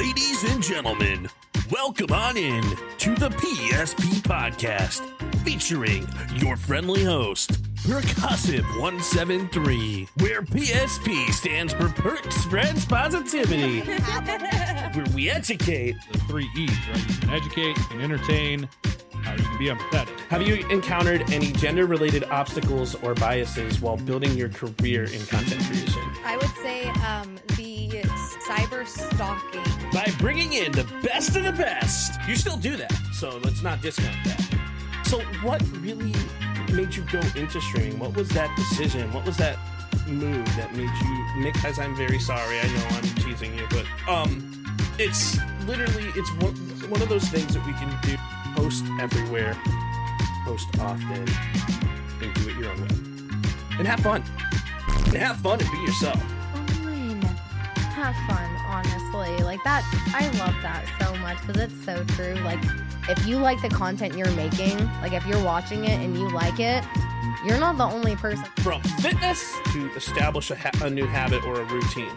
Ladies and gentlemen, welcome on in to the PSP Podcast, featuring your friendly host, Percussive173, where PSP stands for Perk Spreads Positivity, where we educate. The 3 E's, right? You can educate, you can entertain, you can be empathetic. Have you encountered any gender-related obstacles or biases while building your career in content creation? I would say the cyber stalking. By bringing in the best of the best. You still do that, so let's not discount that. So what really made you go into streaming? What was that decision? What was that move that made you, Nick, as I'm very sorry, I know I'm teasing you, but it's literally, it's one of those things that we can do, post everywhere, post often, and do it your own way. And have fun. And have fun and be yourself. Fine. Have fun, honestly. Like that, I love that so much because it's so true. Like, if you like the content you're making, like if you're watching it and you like it, you're not the only person. From fitness to establish a new habit or a routine,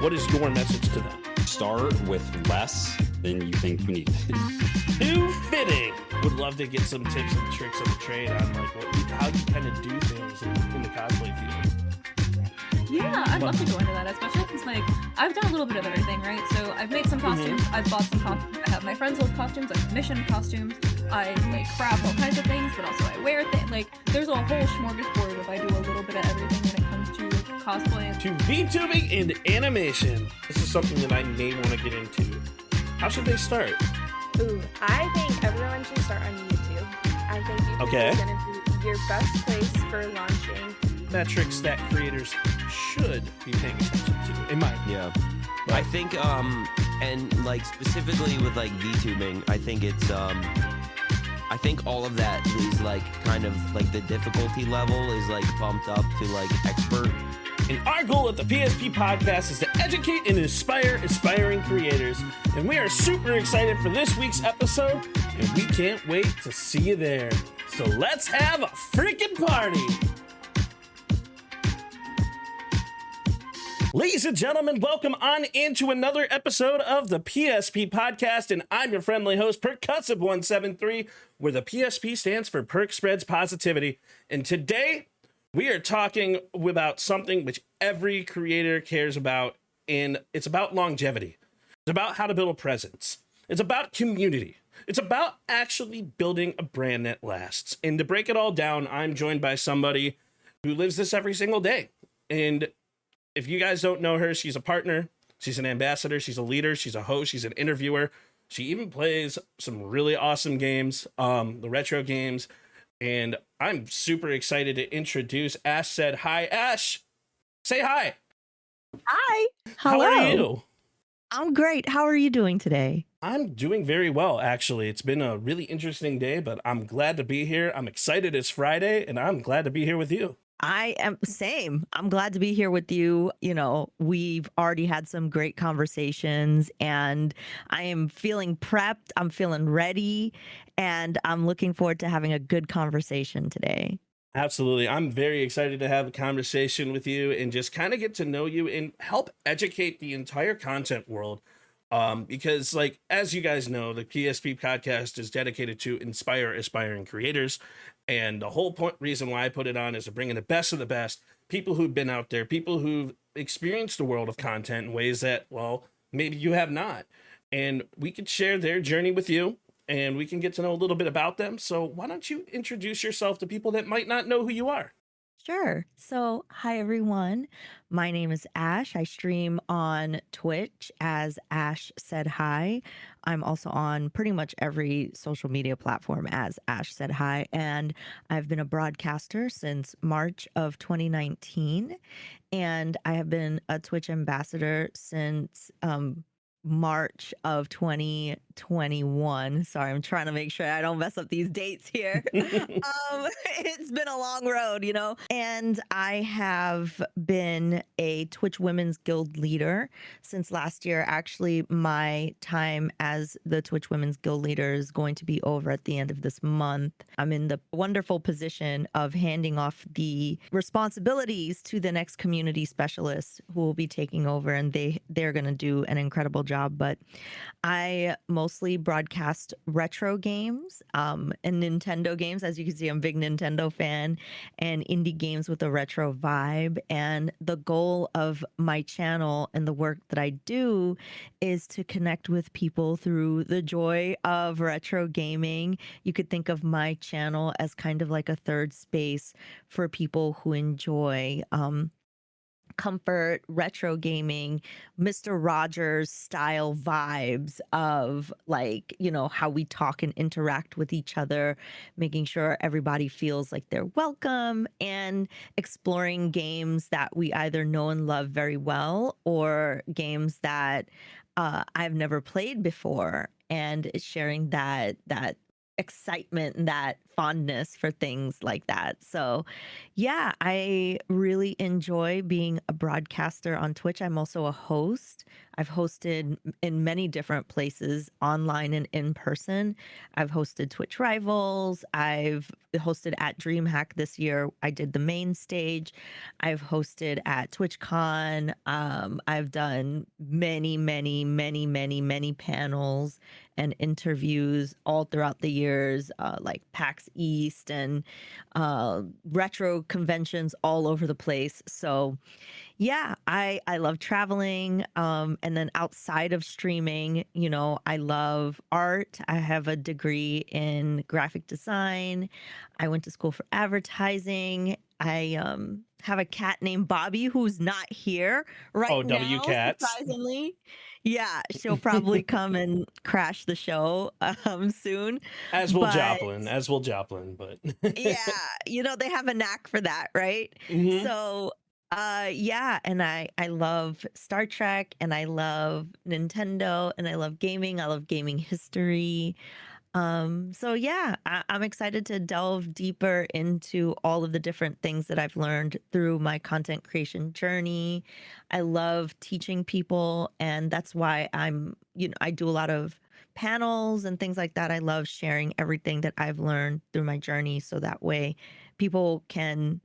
what is your message to them? Start with less than you think you need. Too fitting. Would love to get some tips and tricks of the trade on like how you kind of do things in the cosplay field. Yeah, I'd love to go into that, especially because like I've done a little bit of everything, right? So I've made some costumes, I've bought some costumes, I have my friends' old costumes, I've commissioned costumes, I like craft all kinds of things, but also I wear things. Like there's a whole smorgasbord if I do a little bit of everything when it comes to cosplay. To VTubing and animation. This is something that I may want to get into. How should they start? Ooh, I think everyone should start on YouTube. I think YouTube is going to be your best place for launching metrics that creators should be paying attention to, in my opinion. Yeah. I think, and like specifically with like VTubing, I think it's, I think all of that is like kind of like the difficulty level is like bumped up to like expert. And our goal at the PSP Podcast is to educate and inspire aspiring creators. And we are super excited for this week's episode, and we can't wait to see you there. So let's have a freaking party! Ladies and gentlemen, welcome on into another episode of the PSP Podcast, and I'm your friendly host, Percussive173, where the PSP stands for Perk Spreads Positivity. And today, we are talking about something which every creator cares about, and it's about longevity. It's about how to build a presence. It's about community. It's about actually building a brand that lasts. And to break it all down, I'm joined by somebody who lives this every single day. And if you guys don't know her, she's a partner, she's an ambassador, she's a leader, she's a host, she's an interviewer. She even plays some really awesome games, the retro games. And I'm super excited to introduce Ash Said Hi. Ash, say hi. Hi. How Hello. are you? I'm great. How are you doing today? I'm doing very well, actually. It's been a really interesting day, but I'm glad to be here. I'm excited it's Friday, and I'm glad to be here with you. I am same. I'm glad to be here with you. You know, we've already had some great conversations and I am feeling prepped. I'm feeling ready and I'm looking forward to having a good conversation today. Absolutely. I'm very excited to have a conversation with you and just kind of get to know you and help educate the entire content world. Because like, as you guys know, the PSP Podcast is dedicated to inspire aspiring creators. And the whole reason why I put it on is to bring in the best of the best, people who've been out there, people who've experienced the world of content in ways that, well, maybe you have not. And we could share their journey with you and we can get to know a little bit about them. So why don't you introduce yourself to people that might not know who you are? Sure. So, hi everyone. My name is Ash. I stream on Twitch as Ash Said Hi. I'm also on pretty much every social media platform as Ash Said Hi. And I've been a broadcaster since March of 2019. And I have been a Twitch ambassador since March of 2020. 2021. Sorry, I'm trying to make sure I don't mess up these dates here. It's been a long road, you know? And I have been a Twitch Women's Guild leader since last year. Actually, my time as the Twitch Women's Guild leader is going to be over at the end of this month. I'm in the wonderful position of handing off the responsibilities to the next community specialist who will be taking over, and they're going to do an incredible job. But I mostly broadcast retro games and Nintendo games. As you can see, I'm a big Nintendo fan, and indie games with a retro vibe. And the goal of my channel and the work that I do is to connect with people through the joy of retro gaming. You could think of my channel as kind of like a third space for people who enjoy comfort, retro gaming, Mr. Rogers style vibes of, like, you know, how we talk and interact with each other, making sure everybody feels like they're welcome, and exploring games that we either know and love very well, or games that I've never played before, and sharing that excitement and that fondness for things like that. So yeah, I really enjoy being a broadcaster on Twitch. I'm also a host. I've hosted in many different places, online and in person. I've hosted Twitch Rivals. I've hosted at DreamHack this year. I did the main stage. I've hosted at TwitchCon. I've done many panels and interviews all throughout the years, like PAX East and retro conventions all over the place. So yeah, I love traveling. And then outside of streaming, you know, I love art. I have a degree in graphic design. I went to school for advertising. I have a cat named Bobby who's not here right now. W Cats. Surprisingly. Yeah, she'll probably come and crash the show soon. As will But Joplin, but yeah, you know, they have a knack for that, right? Mhm. So yeah, and I love Star Trek, and I love Nintendo, and I love gaming. I love gaming history. So yeah, I'm excited to delve deeper into all of the different things that I've learned through my content creation journey. I love teaching people, and that's why I do a lot of panels and things like that. I love sharing everything that I've learned through my journey, so that way people can,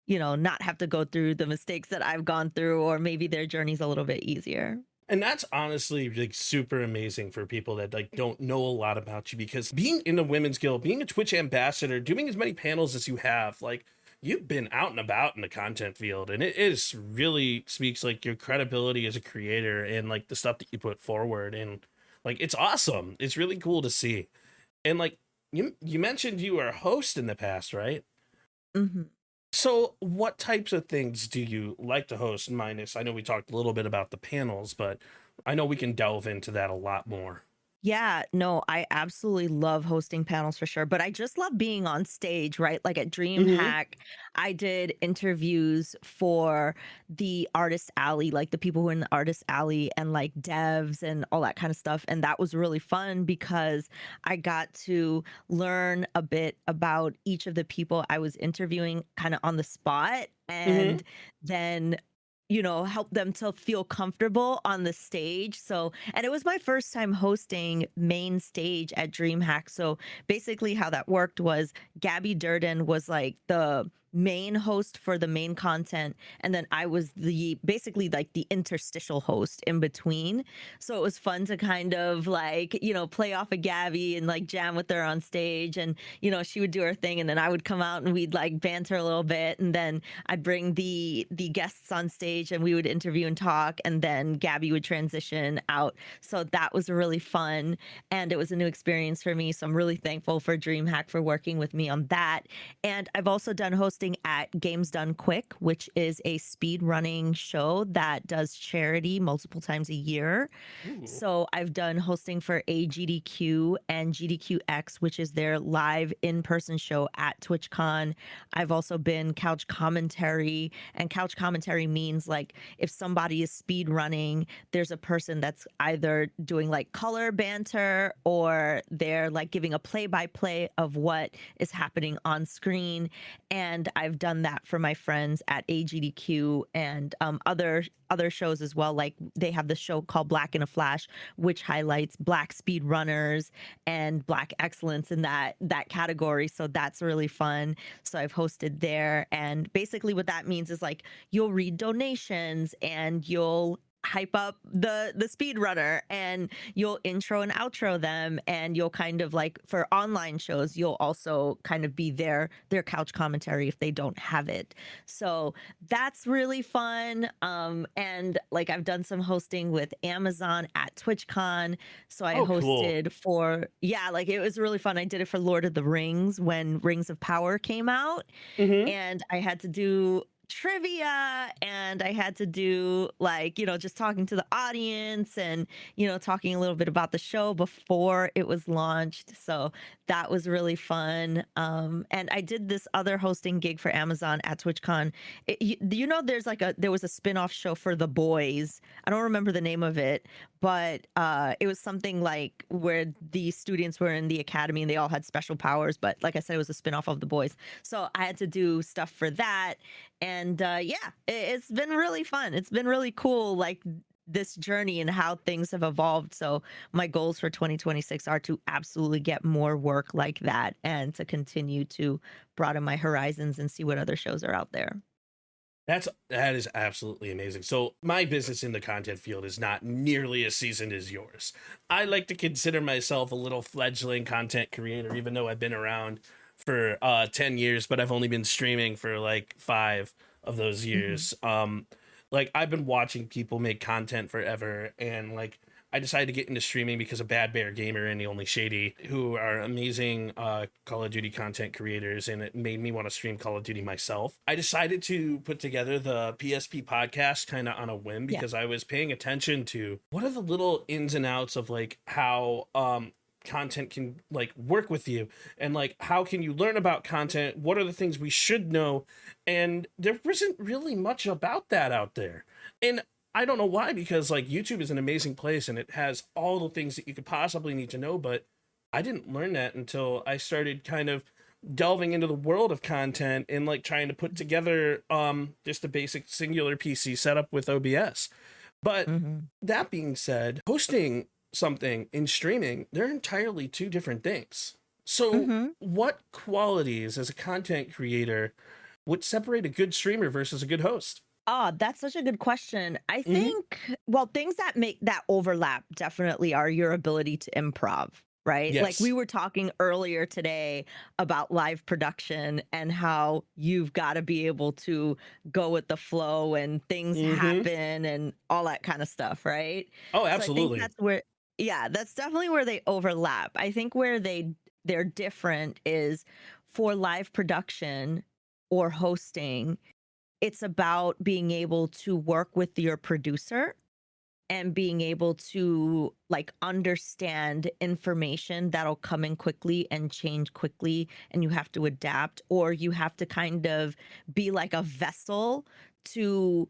you know, not have to go through the mistakes that I've gone through, or maybe their journey's a little bit easier. And that's honestly like super amazing for people that like don't know a lot about you, because being in the Women's Guild, being a Twitch ambassador, doing as many panels as you have, like, you've been out and about in the content field, and it is really speaks like your credibility as a creator and like the stuff that you put forward, and like it's awesome. It's really cool to see. And like you mentioned you were a host in the past, right? Hmm. So what types of things do you like to host? Minus, I know we talked a little bit about the panels, but I know we can delve into that a lot more. Yeah, no, I absolutely love hosting panels for sure, but I just love being on stage, right? Like at DreamHack, I did interviews for the Artist Alley, like the people who are in the Artist Alley, and like devs and all that kind of stuff. And that was really fun because I got to learn a bit about each of the people I was interviewing kind of on the spot, and then, you know, help them to feel comfortable on the stage. So, and it was my first time hosting main stage at DreamHack. So basically how that worked was Gabby Durden was like the main host for the main content, and then I was basically like the interstitial host in between. So it was fun to kind of like, you know, play off of Gabby and like jam with her on stage, and you know, she would do her thing, and then I would come out and we'd like banter a little bit, and then I'd bring the guests on stage and we would interview and talk, and then Gabby would transition out. So that was really fun, and it was a new experience for me. So I'm really thankful for DreamHack for working with me on that. And I've also done hosting hosting at Games Done Quick, which is a speed running show that does charity multiple times a year. So I've done hosting for AGDQ and GDQX, which is their live in-person show at TwitchCon. I've also been couch commentary, and couch commentary means like if somebody is speed running, there's a person that's either doing like color banter or they're like giving a play-by-play of what is happening on screen. And I've done that for my friends at AGDQ and other shows as well. Like they have the show called Black in a Flash, which highlights Black speed runners and Black excellence in that category. So that's really fun. So I've hosted there, and basically what that means is like you'll read donations and you'll hype up the speedrunner, and you'll intro and outro them, and you'll kind of like for online shows you'll also kind of be their couch commentary if they don't have it. So that's really fun. And like I've done some hosting with Amazon at TwitchCon. So I hosted for like it was really fun. I did it for Lord of the Rings when Rings of Power came out, and I had to do trivia, and I had to do like, just talking to the audience and, talking a little bit about the show before it was launched. So that was really fun. And I did this other hosting gig for Amazon at TwitchCon. There was a spin-off show for The Boys. I don't remember the name of it, but it was something like where the students were in the academy and they all had special powers. But like I said, it was a spin-off of The Boys. So I had to do stuff for that. And it's been really fun. It's been really cool, like this journey and how things have evolved. So my goals for 2026 are to absolutely get more work like that and to continue to broaden my horizons and see what other shows are out there. That is absolutely amazing. So my business in the content field is not nearly as seasoned as yours. I like to consider myself a little fledgling content creator, even though I've been around for 10 years, but I've only been streaming for like 5 of those years. Like I've been watching people make content forever, and like I decided to get into streaming because of Bad Bear Gamer and The Only Shady, who are amazing Call of Duty content creators, and it made me want to stream Call of Duty myself. I decided to put together the PSP podcast kind of on a whim because I was paying attention to what are the little ins and outs of like how content can like work with you, and like how can you learn about content, what are the things we should know, and there wasn't really much about that out there. And I don't know why, because like YouTube is an amazing place and it has all the things that you could possibly need to know, but I didn't learn that until I started kind of delving into the world of content and like trying to put together just a basic singular PC setup with OBS. But that being said, hosting something in streaming, they're entirely 2 different things. So what qualities as a content creator would separate a good streamer versus a good host? Oh, that's such a good question. I think, well, things that make that overlap definitely are your ability to improv, right? Yes. Like we were talking earlier today about live production and how you've got to be able to go with the flow and things happen and all that kind of stuff, right? Oh, absolutely. So I think that's definitely where they overlap. I think where they're different is for live production or hosting, it's about being able to work with your producer and being able to like understand information that'll come in quickly and change quickly, and you have to adapt, or you have to kind of be like a vessel to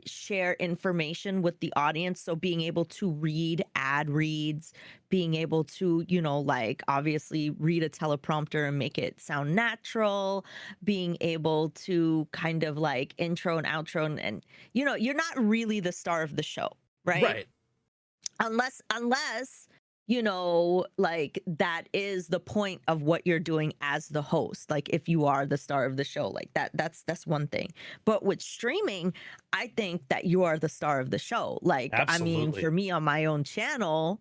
share information with the audience. So being able to read ad reads, being able to, like obviously read a teleprompter and make it sound natural, being able to kind of like intro and outro and you're not really the star of the show, right? Right. Unless like that is the point of what you're doing as the host. Like if you are the star of the show, like that's one thing. But with streaming, I think that you are the star of the show. Like, Absolutely. I mean, for me on my own channel,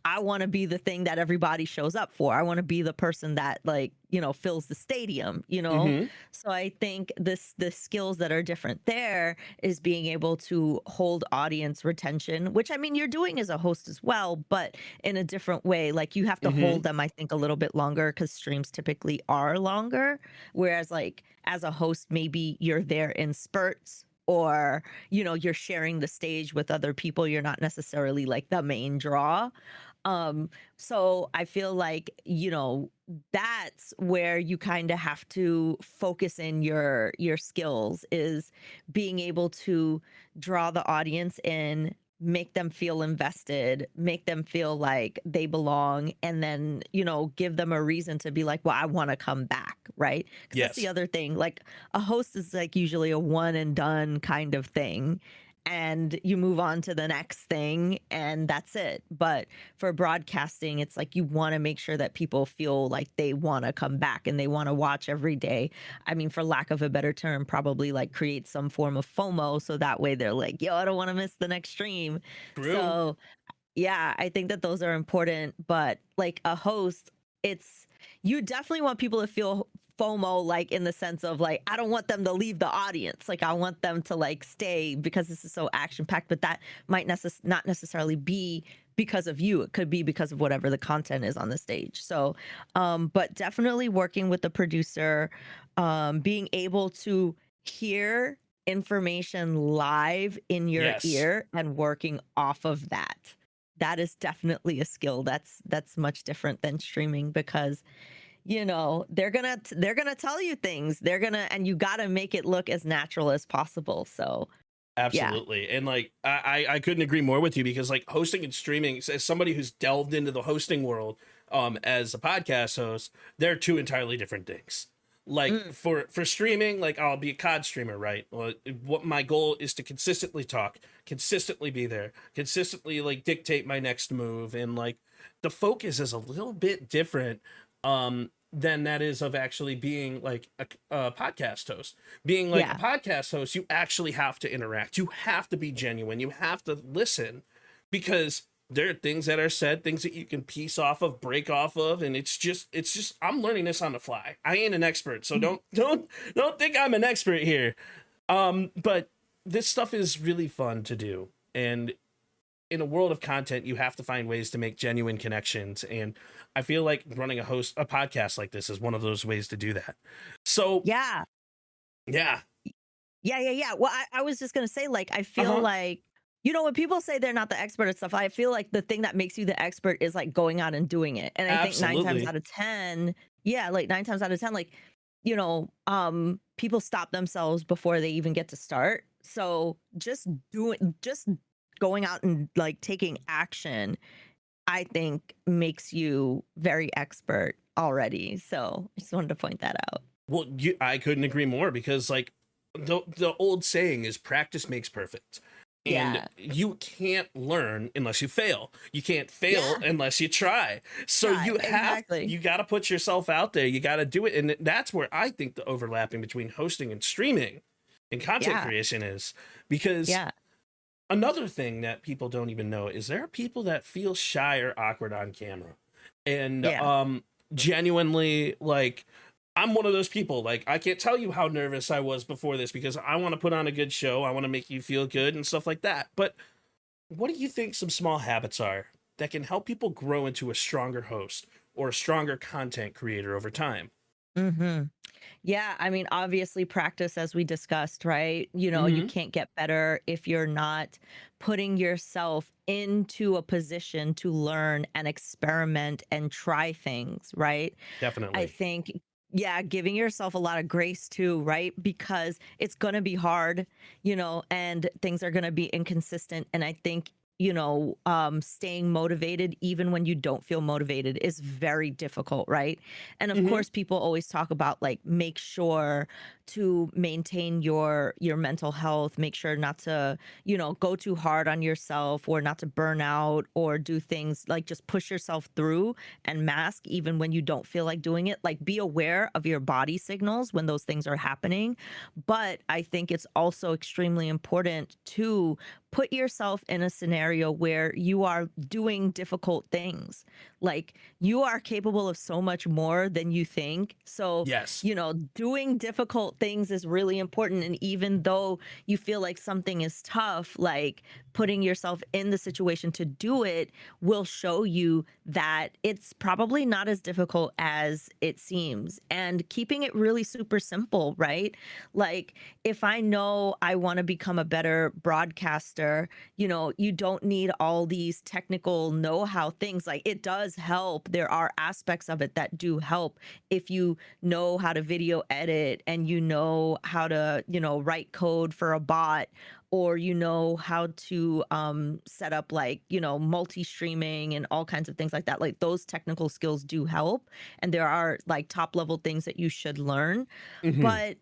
I want to be the thing that everybody shows up for. I want to be the person that, like, you know, fills the stadium, you know? Mhm. So I think the skills that are different there is being able to hold audience retention, which I mean you're doing as a host as well, but in a different way. Like you have to Mhm. hold them, I think, a little bit longer because streams typically are longer. Whereas like as a host, maybe you're there in spurts, or you know you're sharing the stage with other people, you're not necessarily like the main draw. So I feel like, you know, that's where you kind of have to focus in your skills, is being able to draw the audience in, make them feel invested, make them feel like they belong, and then, you know, give them a reason to be like, well, I want to come back, right? Because that's the Yes. other thing. Like a host is like usually a one and done kind of thing. And you move on to the next thing and that's it. But for broadcasting, it's like you want to make sure that people feel like they want to come back and they want to watch every day. I mean, for lack of a better term, probably like create some form of FOMO. So that way they're like, yo, I don't want to miss the next stream. True. So yeah, I think that those are important. But like a host, it's, you definitely want people to feel FOMO, like in the sense of like, I don't want them to leave the audience. Like I want them to like stay because this is so action packed, but that might not necessarily be because of you. It could be because of whatever the content is on the stage. So, but definitely working with the producer, being able to hear information live in your Yes. ear and working off of that. That is definitely a skill that's much different than streaming, because you know they're gonna tell you things, they're gonna, and you got to make it look as natural as possible. So yeah. Absolutely. And like I couldn't agree more with you, because like hosting and streaming, as somebody who's delved into the hosting world as a podcast host, they're two entirely different things. Like Mm, for streaming, like I'll be a COD streamer, right? Well, what my goal is to consistently talk, consistently be there, consistently like dictate my next move, and like the focus is a little bit different than that is of actually being like a podcast host. Being like a yeah. podcast host, you actually have to interact. You have to be genuine. You have to listen, because there are things that are said, things that you can piece off of, break off of, and it's just I'm learning this on the fly. I ain't an expert, so don't think I'm an expert here. But this stuff is really fun to do, and in a world of content, you have to find ways to make genuine connections. And I feel like running a podcast like this is one of those ways to do that. So Yeah. yeah. Yeah. Well, I was just gonna say, like, I feel Uh-huh. like, you know, when people say they're not the expert at stuff, I feel like the thing that makes you the expert is like going out and doing it. And I think nine times Absolutely. out of 10, yeah, like 9 times out of 10, like, you know, people stop themselves before they even get to start. So just going out and like taking action, I think makes you very expert already. So I just wanted to point that out. Well, I couldn't agree more, because like the old saying is practice makes perfect. And Yeah. you can't learn unless you fail. You can't fail Yeah. unless you try. So Right. Exactly. you got to put yourself out there. You got to do it. And that's where I think the overlapping between hosting and streaming and content Yeah. creation is. Because Yeah. another thing that people don't even know is there are people that feel shy or awkward on camera. And Yeah. genuinely, like, I'm one of those people. Like, I can't tell you how nervous I was before this, because I want to put on a good show. I want to make you feel good and stuff like that. But what do you think some small habits are that can help people grow into a stronger host or a stronger content creator over time? Mm-hmm. Yeah, I mean, obviously, practice, as we discussed, right? You know, you Mm-hmm. can't get better if you're not putting yourself into a position to learn and experiment and try things, right? I Definitely. think, yeah, giving yourself a lot of grace too, right? Because it's going to be hard, you know, and things are going to be inconsistent. And I think, you know, staying motivated even when you don't feel motivated is very difficult, right? And of Mm-hmm. course, people always talk about like make sure to maintain your mental health, make sure not to, go too hard on yourself or not to burn out or do things like just push yourself through and mask even when you don't feel like doing it. Like be aware of your body signals when those things are happening. But I think it's also extremely important to put yourself in a scenario where you are doing difficult things. Like you are capable of so much more than you think. So, Yes. doing difficult things is really important. And even though you feel like something is tough, like putting yourself in the situation to do it will show you that it's probably not as difficult as it seems. And keeping it really super simple, right? Like if I know I want to become a better broadcaster, you don't need all these technical know-how things. Like it does help. There are aspects of it that do help if you know how to video edit and you know how to, write code for a bot, or how to set up like multi-streaming and all kinds of things like that. Like those technical skills do help, and there are like top level things that you should learn. Mhm. But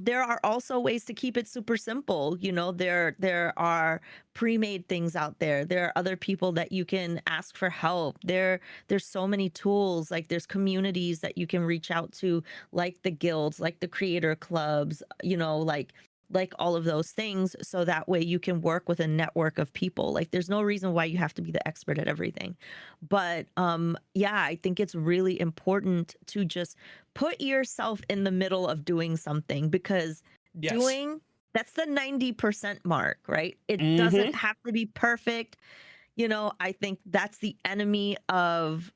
there are also ways to keep it super simple. There are pre-made things out there. There are other people that you can ask for help. There's so many tools. Like there's communities that you can reach out to, like the guilds, like the creator clubs, like all of those things, so that way you can work with a network of people. Like there's no reason why you have to be the expert at everything. But I think it's really important to just put yourself in the middle of doing something, because Yes. that's the 90% mark, right? It Mhm. doesn't have to be perfect. I think that's the enemy of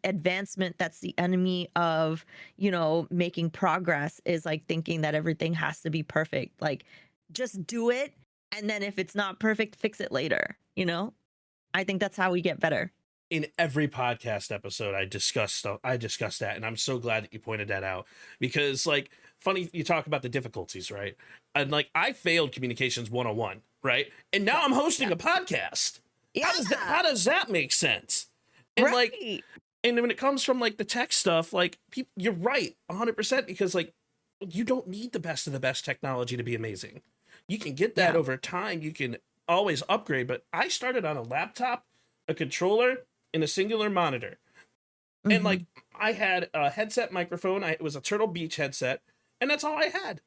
advancement. That's the enemy of, making progress, is like thinking that everything has to be perfect. Like just do it. And then if it's not perfect, fix it later. I think that's how we get better. In every podcast episode I discuss that, and I'm so glad that you pointed that out, because like funny you talk about the difficulties, right? And like I failed communications 101, right? And now I'm hosting a podcast. Yeah. How does that make sense? And Right. like, and when it comes from like the tech stuff, like you're right 100%, because like you don't need the best of the best technology to be amazing. You can get that Yeah. over time. You can always upgrade, but I started on a laptop, a controller, and a singular monitor. And Mhm. like I had a headset microphone. It was a Turtle Beach headset, and that's all I had.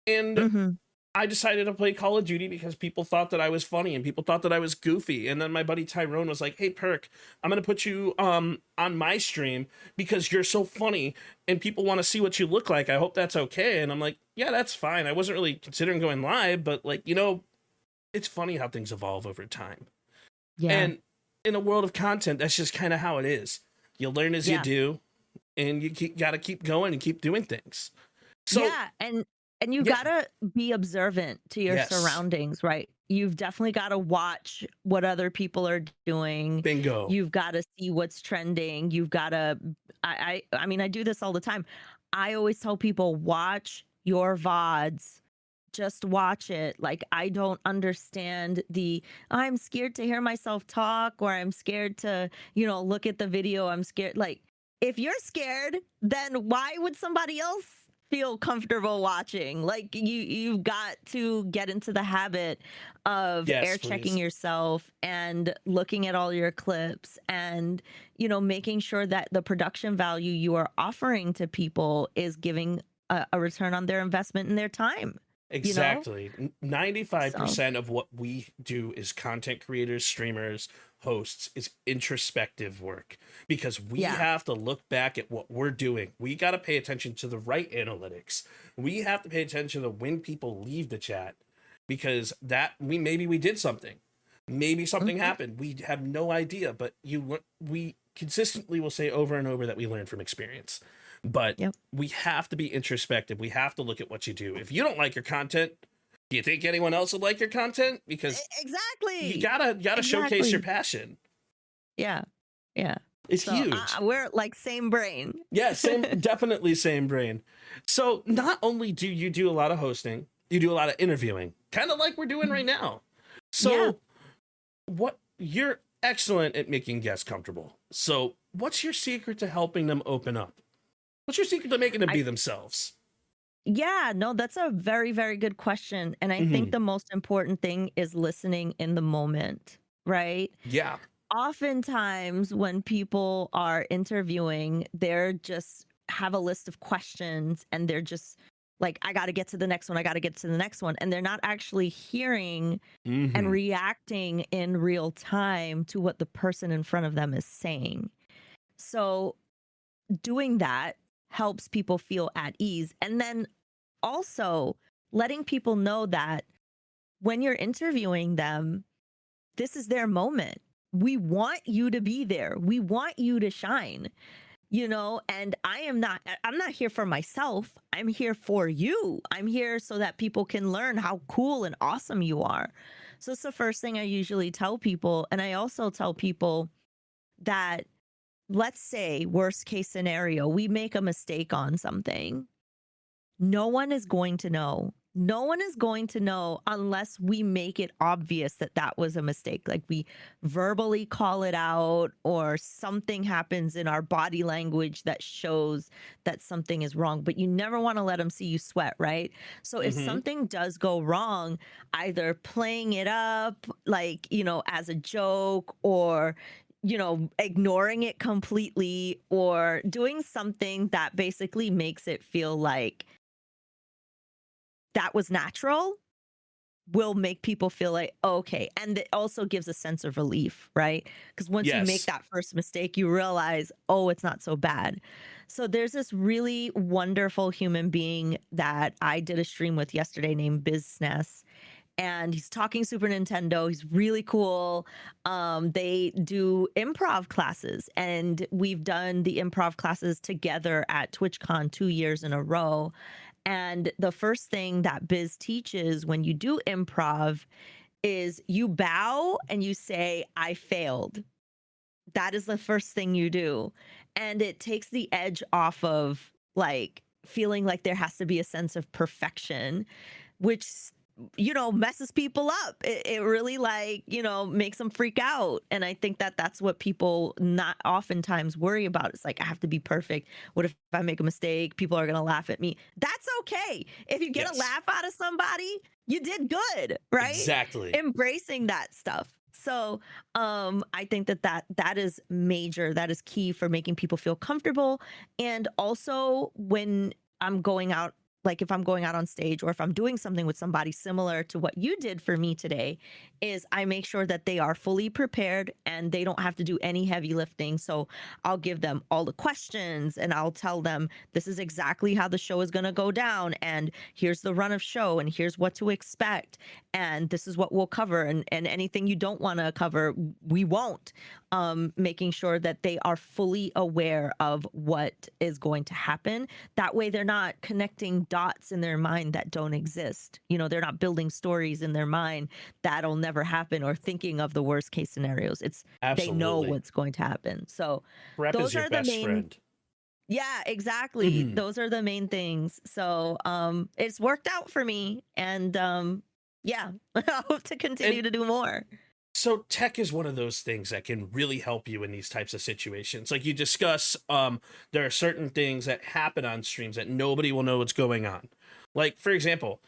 And Mhm. I decided to play Call of Duty because people thought that I was funny and people thought that I was goofy. And then my buddy Tyrone was like, "Hey Perk, I'm gonna put you on my stream because you're so funny and people want to see what you look like. I hope that's okay." And I'm like, "Yeah, that's fine." I wasn't really considering going live, but like, it's funny how things evolve over time. Yeah. And in a world of content, that's just kind of how it is. You learn as you Yeah. do, and you got to keep going and keep doing things. So yeah, and you Yeah. gotta be observant to your Yes. surroundings, right? You've definitely got to watch what other people are doing. bingo. You've got to see what's trending. You've got to I mean, I do this all the time. I always tell people, watch your VODs. Just watch it. Like I don't understand I'm scared to hear myself talk, or I'm scared to, look at the video. I'm scared. Like if you're scared, then why would somebody else feel comfortable watching? Like you've got to get into the habit of Yes, air checking please. yourself and looking at all your clips, and making sure that the production value you are offering to people is giving a return on their investment and their time. Exactly. 95% of what we do as content creators, streamers, hosts is introspective work, because we Yeah. have to look back at what we're doing. We got to pay attention to the right analytics. We have to pay attention to when people leave the chat, because maybe we did something. Maybe something Mhm. happened. We have no idea, but we consistently will say over and over that we learn from experience. But Yep. we have to be introspective. We have to look at what you do. If you don't like your content, do you think anyone else would like your content? Because Exactly. you gotta showcase your Exactly. passion. Yeah. Yeah. It's So huge. we're like same brain. Yeah, same, definitely same brain. So not only do you do a lot of hosting, you do a lot of interviewing, kind of like we're doing right now. So you're excellent at making guests comfortable. So what's your secret to helping them open up? What's your secret to making them I- be themselves? Yeah, no, that's a very, very good question. And I think Mhm. the most important thing is listening in the moment, right? Yeah. Oftentimes, when people are interviewing, they're just have a list of questions and they're just like, I got to get to the next one. I got to get to the next one. And they're not actually hearing and Mhm. reacting in real time to what the person in front of them is saying. So, doing that helps people feel at ease. And then also letting people know that when you're interviewing them, this is their moment. We want you to be there. We want you to shine, and I'm not here for myself. I'm here for you. I'm here so that people can learn how cool and awesome you are. So it's the first thing I usually tell people. And I also tell people that, let's say, worst case scenario, we make a mistake on something. No one is going to know. No one is going to know unless we make it obvious that that was a mistake. Like we verbally call it out, or something happens in our body language that shows that something is wrong. But you never want to let them see you sweat, right? So if Mhm. something does go wrong, either playing it up, like, as a joke, or ignoring it completely, or doing something that basically makes it feel like that was natural, will make people feel like, "Oh, okay." And it also gives a sense of relief, right? Because once you make Yes. that first mistake, you realize, oh, it's not so bad. So there's this really wonderful human being that I did a stream with yesterday named Bizness. And he's talking Super Nintendo. He's really cool. They do improv classes, and we've done the improv classes together at TwitchCon 2 years in a row. And the first thing that Biz teaches when you do improv is you bow and you say, I failed. That is the first thing you do. And it takes the edge off of like feeling like there has to be a sense of perfection, which messes people up. It really, like, makes them freak out. And I think that that's what people not oftentimes worry about. It's like, I have to be perfect. What if I make a mistake? People are going to laugh at me. That's okay. If you get a Yes. laugh out of somebody, you did good, right? Exactly. Embracing that stuff. So I think that is major. That is key for making people feel comfortable. And also, when I'm going out, like if I'm going out on stage, or if I'm doing something with somebody similar to what you did for me today, is I make sure that they are fully prepared and they don't have to do any heavy lifting. So I'll give them all the questions and I'll tell them, this is exactly how the show is going to go down, and here's the run of show, and here's what to expect, and this is what we'll cover, and anything you don't want to cover, we won't. Making sure that they are fully aware of what is going to happen. That way they're not connecting dots in their mind that don't exist. They're not building stories in their mind that'll never happen, or thinking of the worst case scenarios. They know Absolutely. what's going to happen. So Prep is those your are the best main friend. yeah, exactly. Mhm. Those are the main things. So it's worked out for me, and yeah, I hope to continue And to do more. so tech is one of those things that can really help you in these types of situations. Like you discuss, there are certain things that happen on streams that nobody will know what's going on. Like, for example,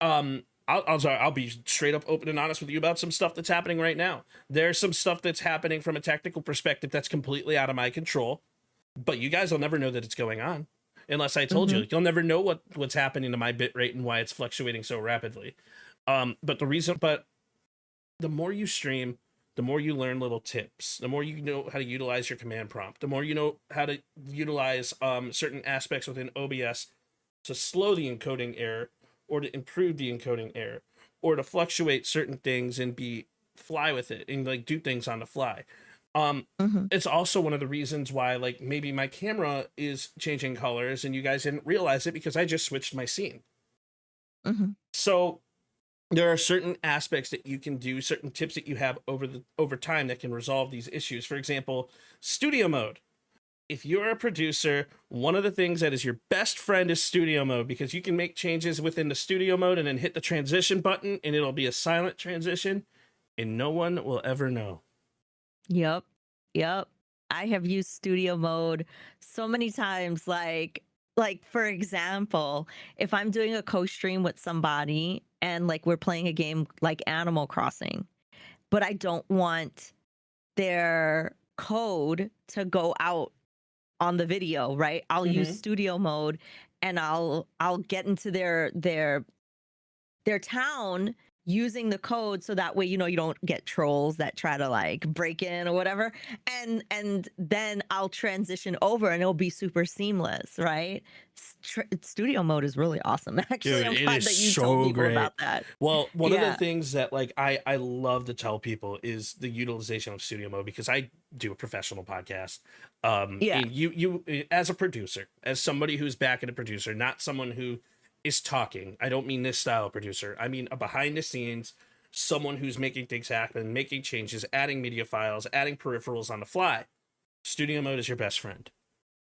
I'll be straight up open and honest with you about some stuff that's happening right now. There's some stuff that's happening from a technical perspective that's completely out of my control, but you guys will never know that it's going on unless I told Hmm. you. You'll never know what's happening to my bit rate and why it's fluctuating so rapidly. But the more you stream, the more you learn little tips, the more you know how to utilize your command prompt, the more you know how to utilize certain aspects within OBS to slow the encoding error, or to improve the encoding error, or to fluctuate certain things and fly with it and like do things on the fly. Hmm. It's also one of the reasons why, like, maybe my camera is changing colors and you guys didn't realize it because I just switched my scene. Hmm. So there are certain aspects that you can do, certain tips that you have over time that can resolve these issues. For example, studio mode. If you're a producer, one of the things that is your best friend is studio mode, because you can make changes within the studio mode and then hit the transition button and it'll be a silent transition and no one will ever know. Yep. Yep. I have used studio mode so many times. Like, like for example, if I'm doing a co-stream with somebody and like we're playing a game like Animal Crossing, but I don't want their code to go out on the video, right? I'll use studio mode and I'll get into their town using the code so that way, you know, you don't get trolls that try to like break in or whatever. And then I'll transition over and it'll be super seamless, right? Studio mode is really awesome. Actually, Dude, I'm it glad is that you so told people great. about that. Well, one of the Yeah. things that like I love to tell people is the utilization of studio mode, because I do a professional podcast. Yeah. And you as a producer, as somebody who's back at a producer, not someone who is talking. I don't mean this style of producer. I mean a behind the scenes, someone who's making things happen, making changes, adding media files, adding peripherals on the fly. Studio mode is your best friend.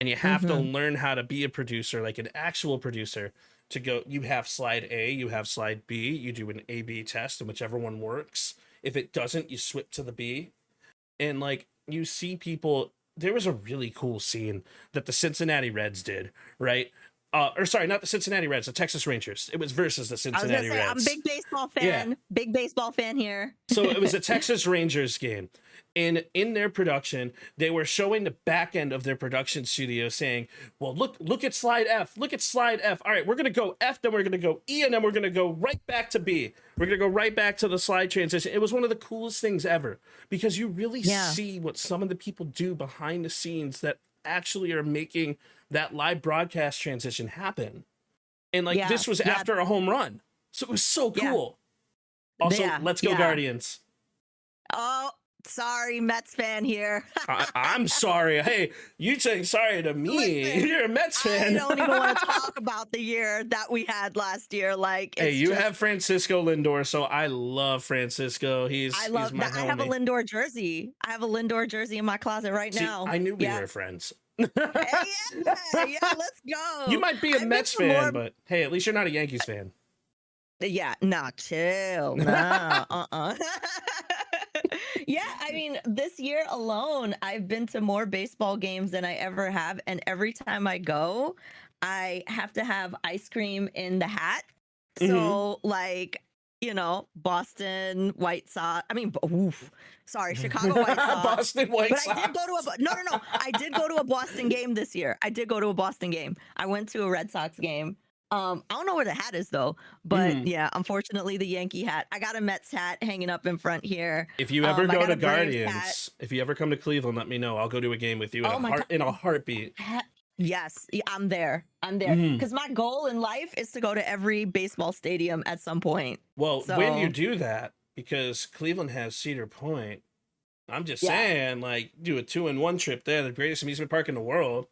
And you have to learn how to be a producer, like an actual producer, to go, you have slide A, you have slide B, you do an A/B test, and whichever one works. If it doesn't, you switch to the B. And like you see people, there was a really cool scene that the Cincinnati Reds did, right? Or sorry, not the Cincinnati Reds, the Texas Rangers. It was versus the I was Cincinnati gonna say, I'm Reds. a big baseball Yeah. fan. Big baseball fan here. So it was a Texas Rangers game. And in their production, they were showing the back end of their production studio saying, well, look at slide F. Look at slide F. All right, we're going to go F, then we're going to go E, and then we're going to go right back to B. We're going to go right back to the slide transition. It was one of the coolest things ever, because you really Yeah. see what some of the people do behind the scenes that actually are making that live broadcast transition happen. And like Yeah, this was yeah. after a home run. So it was so Yeah. cool. Also, Yeah, let's go yeah. Guardians. Oh, sorry, Mets fan here. I'm sorry. Hey, you saying sorry to me? Listen, You're a Mets I fan. don't even want to talk about the year that we had last year. Like, Hey, it's you just- have Francisco Lindor, so I love Francisco. He's I love he's my that. I have a homie. Lindor jersey. I have a Lindor jersey in my closet right See, now. I knew we Yeah. were friends. Hey, yeah, let's go. You might be a I Mets miss some fan, more- but hey, at least you're not a Yankees fan. Yeah, nah, chill. Nah, Yeah, I mean, this year alone, I've been to more baseball games than I ever have. And every time I go, I have to have ice cream in the hat. So, like, you know, Boston White Sox. I mean, sorry, Chicago White Sox. Boston White But Sox. I did go to no. I did go to a Boston game this year. I did go to a Boston game. I went to a Red Sox game. I don't know where the hat is though, but yeah, unfortunately the Yankee hat. I got a Mets hat hanging up in front here. If you ever I go got to a Braves hat. Guardians, if you ever come to Cleveland, let me know. I'll go to a game with you Oh my God. in a heartbeat. Yes, yeah, I'm there. Because my goal in life is to go to every baseball stadium at some point. Well, when you So- do that, because Cleveland has Cedar Point, I'm just Yeah. saying, like, do a 2-in-1 trip there, the greatest amusement park in the world.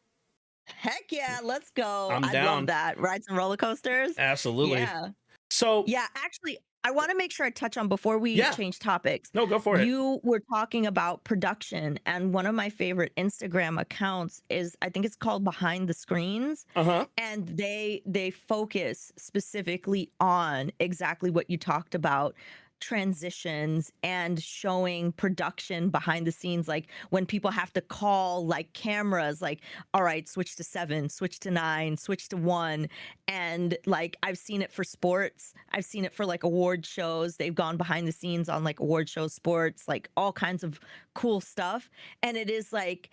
Heck yeah, let's go. I'm I down. love that. Ride some roller coasters. Absolutely. Yeah. So, Yeah, actually, I want to make sure I touch on before we Yeah. change topics. no, go for it. You were talking about production, and one of my favorite Instagram accounts is, I think it's called Behind the Screens, Uh-huh. and they focus specifically on exactly what you talked about, transitions and showing production behind the scenes, like when people have to call like cameras, like, all right, switch to 7, switch to 9, switch to 1. And like I've seen it for sports, I've seen it for like award shows. They've gone behind the scenes on like award shows, sports, like all kinds of cool stuff. And it is like,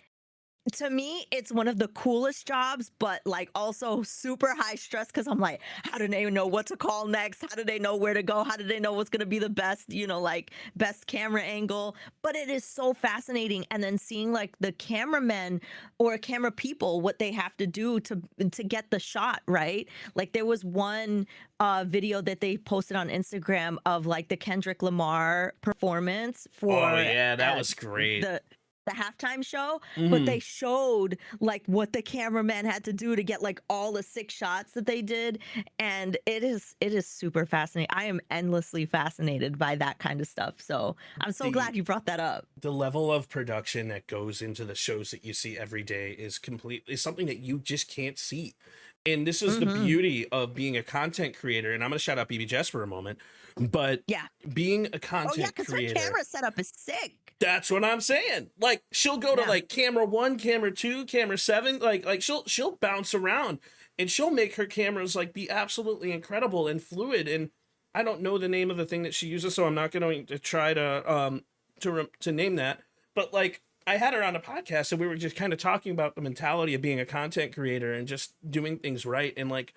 to me, it's one of the coolest jobs, but like also super high stress, because I'm like, how do they know what to call next? How do they know where to go? How do they know what's going to be the best, you know, like best camera angle? But it is so fascinating. And then seeing like the cameramen or camera people, what they have to do to get the shot, right? Like there was one video that they posted on Instagram of like the Kendrick Lamar performance for Oh, yeah, that was great. the halftime show, Mhm. but they showed like what the cameraman had to do to get like all the 6 shots that they did, and it is super fascinating. I am endlessly fascinated by that kind of stuff. So I'm so The- glad you brought that up. The level of production that goes into the shows that you see every day is something that you just can't see. And this is the Mhm. beauty of being a content creator. And I'm going to shout out BB Jess for a moment, but Yeah. being a Oh content yeah, because her creator. camera setup is sick. That's what I'm saying. Like she'll go to Yeah. like camera 1, camera 2, camera 7. Like she'll bounce around, and she'll make her cameras like be absolutely incredible and fluid. And I don't know the name of the thing that she uses, so I'm not going to try to name that. But like, I had her on a podcast and we were just kind of talking about the mentality of being a content creator and just doing things right. And like,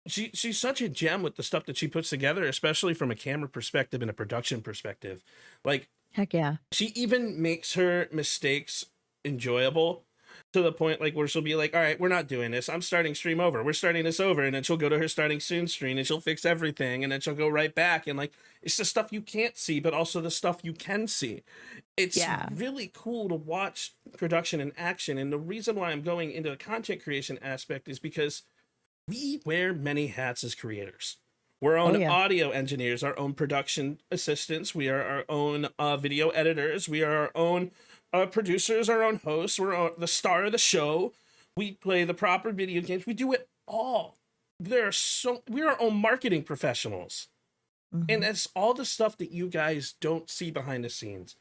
she's such a gem with the stuff that she puts together, especially from a camera perspective and a production perspective. Like, Heck yeah. she even makes her mistakes enjoyable to the point like where she'll be like, all right, we're not doing this. I'm starting stream over. We're starting this over. And then she'll go to her starting soon screen and she'll fix everything. And then she'll go right back. And like, it's the stuff you can't see, but also the stuff you can see. It's really cool to watch production in action. And the reason why I'm going into the content creation aspect is because we wear many hats as creators. We're our own audio engineers, our own production assistants. We are our own video editors. We are our own producers, our own hosts. We're the star of the show. We play the proper video games. We do it all. We're our own marketing professionals. And that's all the stuff that you guys don't see behind the scenes.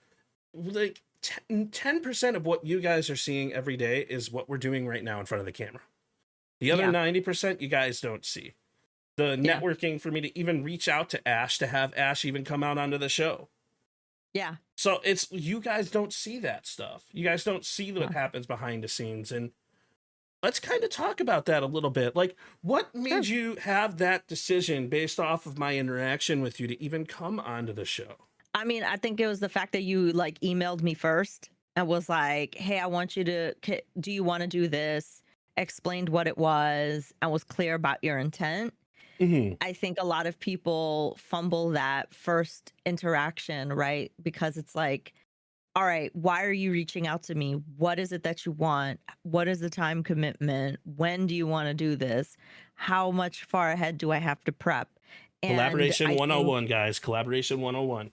Like 10% of what you guys are seeing every day is what we're doing right now in front of the camera. The other 90% you guys don't see. The networking for me to even reach out to Ash, to have Ash even come out onto the show. Yeah. So it's, you guys don't see that stuff. You guys don't see what happens behind the scenes. And let's kind of talk about that a little bit. Like, what made you have that decision based off of my interaction with you to even come onto the show? I mean, I think it was the fact that you like emailed me first and was like, hey, I want you to, do you want to do this? Explained what it was and was clear about your intent. I think a lot of people fumble that first interaction, right? Because it's like, all right, why are you reaching out to me? What is it that you want? What is the time commitment? When do you want to do this? How much far ahead do I have to prep? And Collaboration 101, guys. Collaboration 101.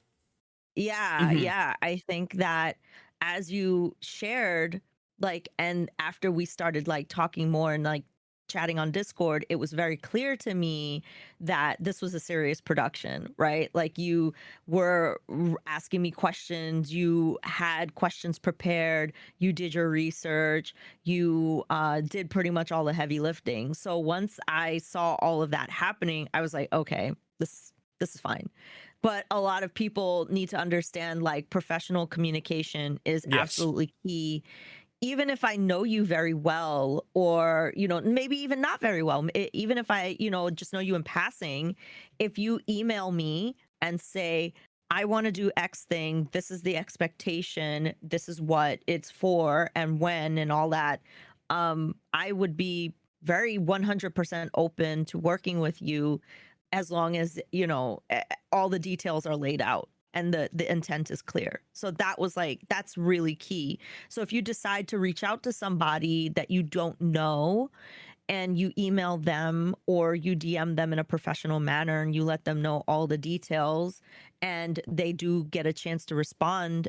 Yeah, yeah. I think that as you shared, like, and after we started like talking more and like chatting on Discord, it was very clear to me that this was a serious production, right? Like, you were asking me questions, you had questions prepared, you did your research, you did pretty much all the heavy lifting. So once I saw all of that happening, I was like, okay, this is fine. But a lot of people need to understand, like, professional communication is absolutely key. Even if I know you very well, or, you know, maybe even not very well, even if I, you know, just know you in passing, if you email me and say, I want to do X thing, this is the expectation, this is what it's for and when and all that, I would be very 100% open to working with you as long as, you know, all the details are laid out and the intent is clear. So that was like, that's really key. So if you decide to reach out to somebody that you don't know and you email them or you DM them in a professional manner and you let them know all the details and they do get a chance to respond,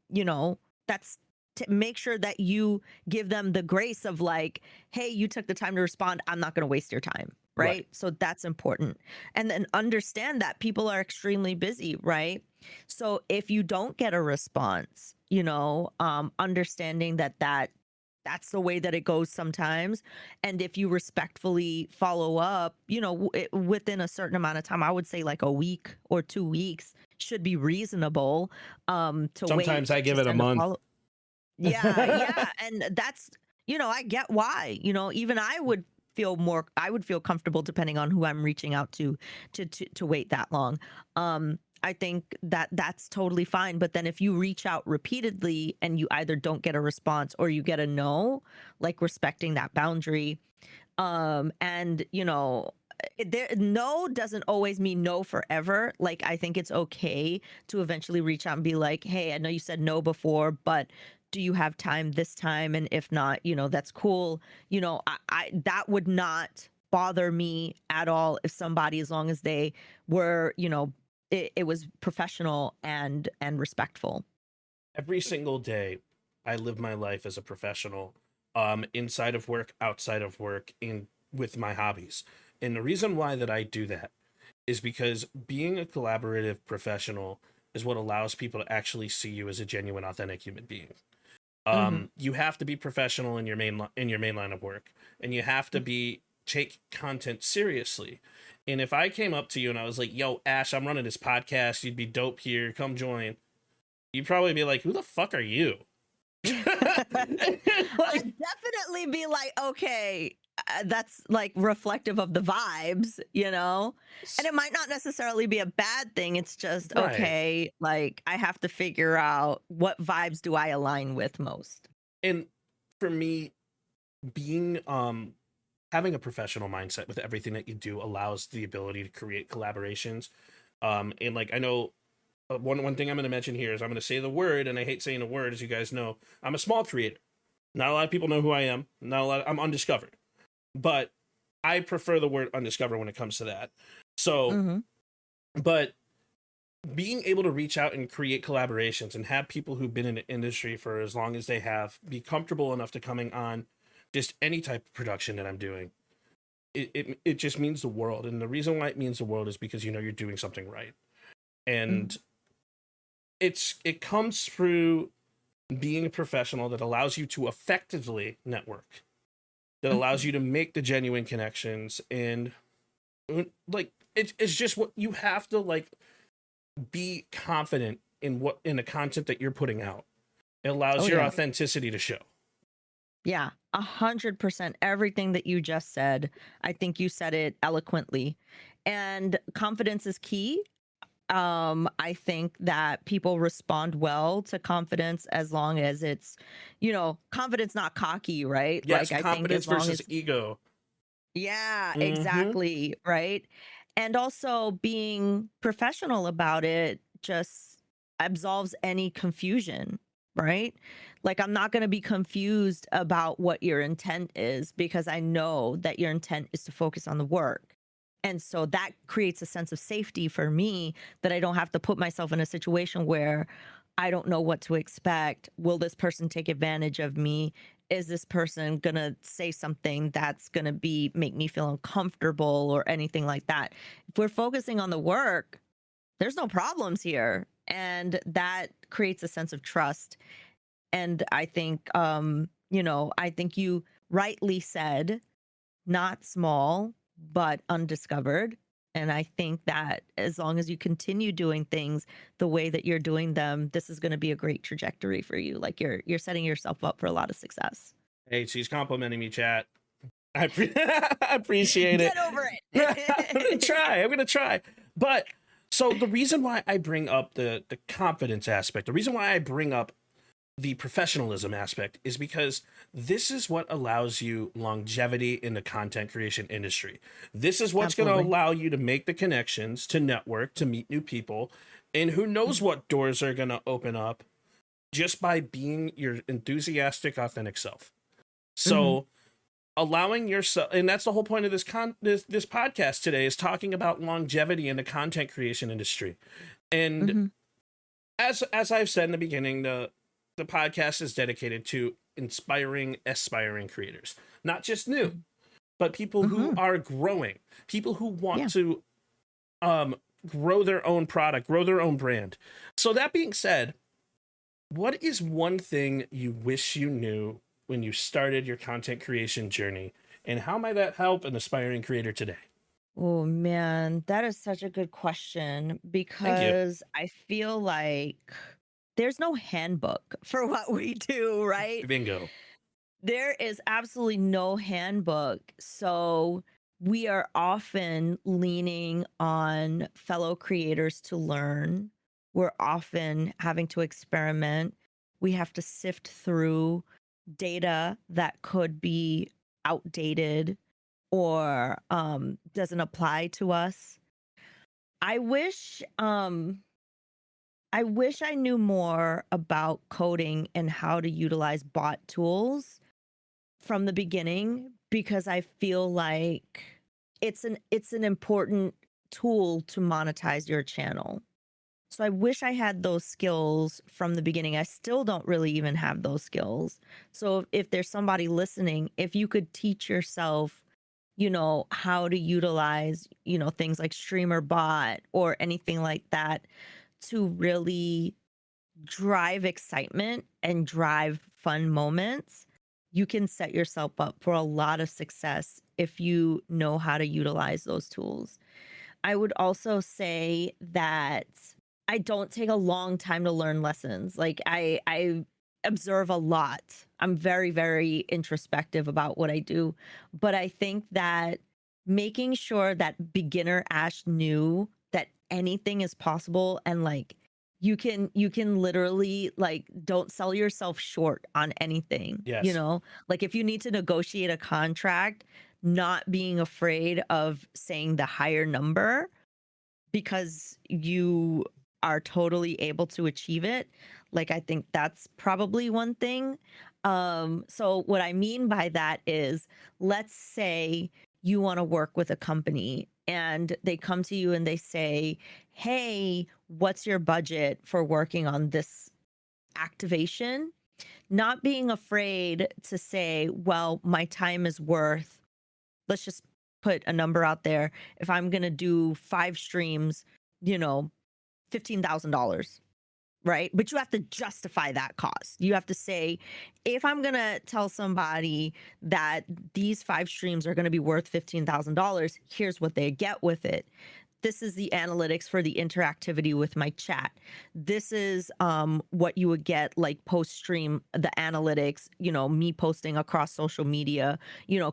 you know, that's to make sure that you give them the grace of like, hey, you took the time to respond. I'm not going to waste your time. Right? So that's important. And then understand that people are extremely busy, right? So if you don't get a response, you know, understanding that's the way that it goes sometimes. And if you respectfully follow up, you know, within a certain amount of time, I would say like a week or 2 weeks should be reasonable to Sometimes I give it a month. Yeah. And that's, you know, I get why, you know, even I would feel comfortable, depending on who I'm reaching out to wait that long. I think that that's totally fine. But then if you reach out repeatedly and you either don't get a response or you get a no, like respecting that boundary, and you know, no doesn't always mean no forever. Like, I think it's okay to eventually reach out and be like, hey, I know you said no before, but do you have time this time? And if not, you know, that's cool. You know, I that would not bother me at all if somebody, as long as they were, you know, it was professional and respectful. Every single day, I live my life as a professional, inside of work, outside of work, and with my hobbies. And the reason why that I do that is because being a collaborative professional is what allows people to actually see you as a genuine, authentic human being. You have to be professional in your main line of work, and you have to take content seriously. And if I came up to you and I was like, "Yo, Ash, I'm running this podcast. You'd be dope here. Come join." You'd probably be like, "Who the fuck are you?" I'd definitely be like, okay, that's like reflective of the vibes, you know? And it might not necessarily be a bad thing. It's just, Right. okay, like I have to figure out what vibes do I align with most. And for me, being having a professional mindset with everything that you do allows the ability to create collaborations. And like I know one thing I'm going to mention here is I'm going to say the word, and I hate saying the word, as you guys know. I'm a small creator. Not a lot of people know who I am. I'm undiscovered, but I prefer the word undiscovered when it comes to that. So, but being able to reach out and create collaborations and have people who've been in the industry for as long as they have be comfortable enough to coming on just any type of production that I'm doing, it just means the world. And the reason why it means the world is because you're doing something right. And it comes through being a professional that allows you to effectively network, that allows you to make the genuine connections, and like it's just what you have to like be confident in the content that you're putting out. It allows your authenticity to show. Yeah, 100%. Everything that you just said, I think you said it eloquently. And confidence is key. I think that people respond well to confidence as long as it's, confidence, not cocky, right? Yes, like confidence versus ego. Yeah, exactly. Right. And also being professional about it just absolves any confusion, right? Like I'm not going to be confused about what your intent is because I know that your intent is to focus on the work. And so that creates a sense of safety for me that I don't have to put myself in a situation where I don't know what to expect. Will this person take advantage of me? Is this person going to say something that's going to make me feel uncomfortable or anything like that? If we're focusing on the work, there's no problems here. And that creates a sense of trust. And I think, I think you rightly said, not small, but undiscovered. And I think that as long as you continue doing things the way that you're doing them, this is going to be a great trajectory for you. Like you're setting yourself up for a lot of success. Hey, she's complimenting me, chat. I appreciate it. Get over I'm it. gonna try. But so the reason why I bring up the confidence aspect, the reason why I bring up the professionalism aspect is because this is what allows you longevity in the content creation industry. This is what's going to allow you to make the connections, to network, to meet new people, and who knows what doors are going to open up just by being your enthusiastic, authentic self. So allowing yourself, and that's the whole point of this podcast today, is talking about longevity in the content creation industry. And as I've said in the beginning, the podcast is dedicated to inspiring aspiring creators, not just new, but people who are growing, people who want to grow their own product, grow their own brand. So that being said, what is one thing you wish you knew when you started your content creation journey, and how might that help an aspiring creator today? Oh man, that is such a good question because I feel like there's no handbook for what we do, right? Bingo. There is absolutely no handbook. So we are often leaning on fellow creators to learn. We're often having to experiment. We have to sift through data that could be outdated or doesn't apply to us. I wish I knew more about coding and how to utilize bot tools from the beginning, because I feel like it's an important tool to monetize your channel. So I wish I had those skills from the beginning. I still don't really even have those skills. So if there's somebody listening, if you could teach yourself, how to utilize, things like StreamerBot or anything like that to really drive excitement and drive fun moments, you can set yourself up for a lot of success if you know how to utilize those tools. I would also say that I don't take a long time to learn lessons. Like I observe a lot. I'm very, very introspective about what I do. But I think that making sure that beginner Ash knew that anything is possible, and like you can literally, like, don't sell yourself short on anything. Yes. Like if you need to negotiate a contract, not being afraid of saying the higher number because you are totally able to achieve it. Like I think that's probably one thing. So what I mean by that is, let's say you want to work with a company and they come to you and they say, hey, what's your budget for working on this activation? Not being afraid to say, well, my time is worth, let's just put a number out there. If I'm going to do 5 streams, $15,000, right? But you have to justify that cost. You have to say, if I'm going to tell somebody that these 5 streams are going to be worth $15,000, here's what they get with it. This is the analytics for the interactivity with my chat. This is what you would get like post stream, the analytics, me posting across social media,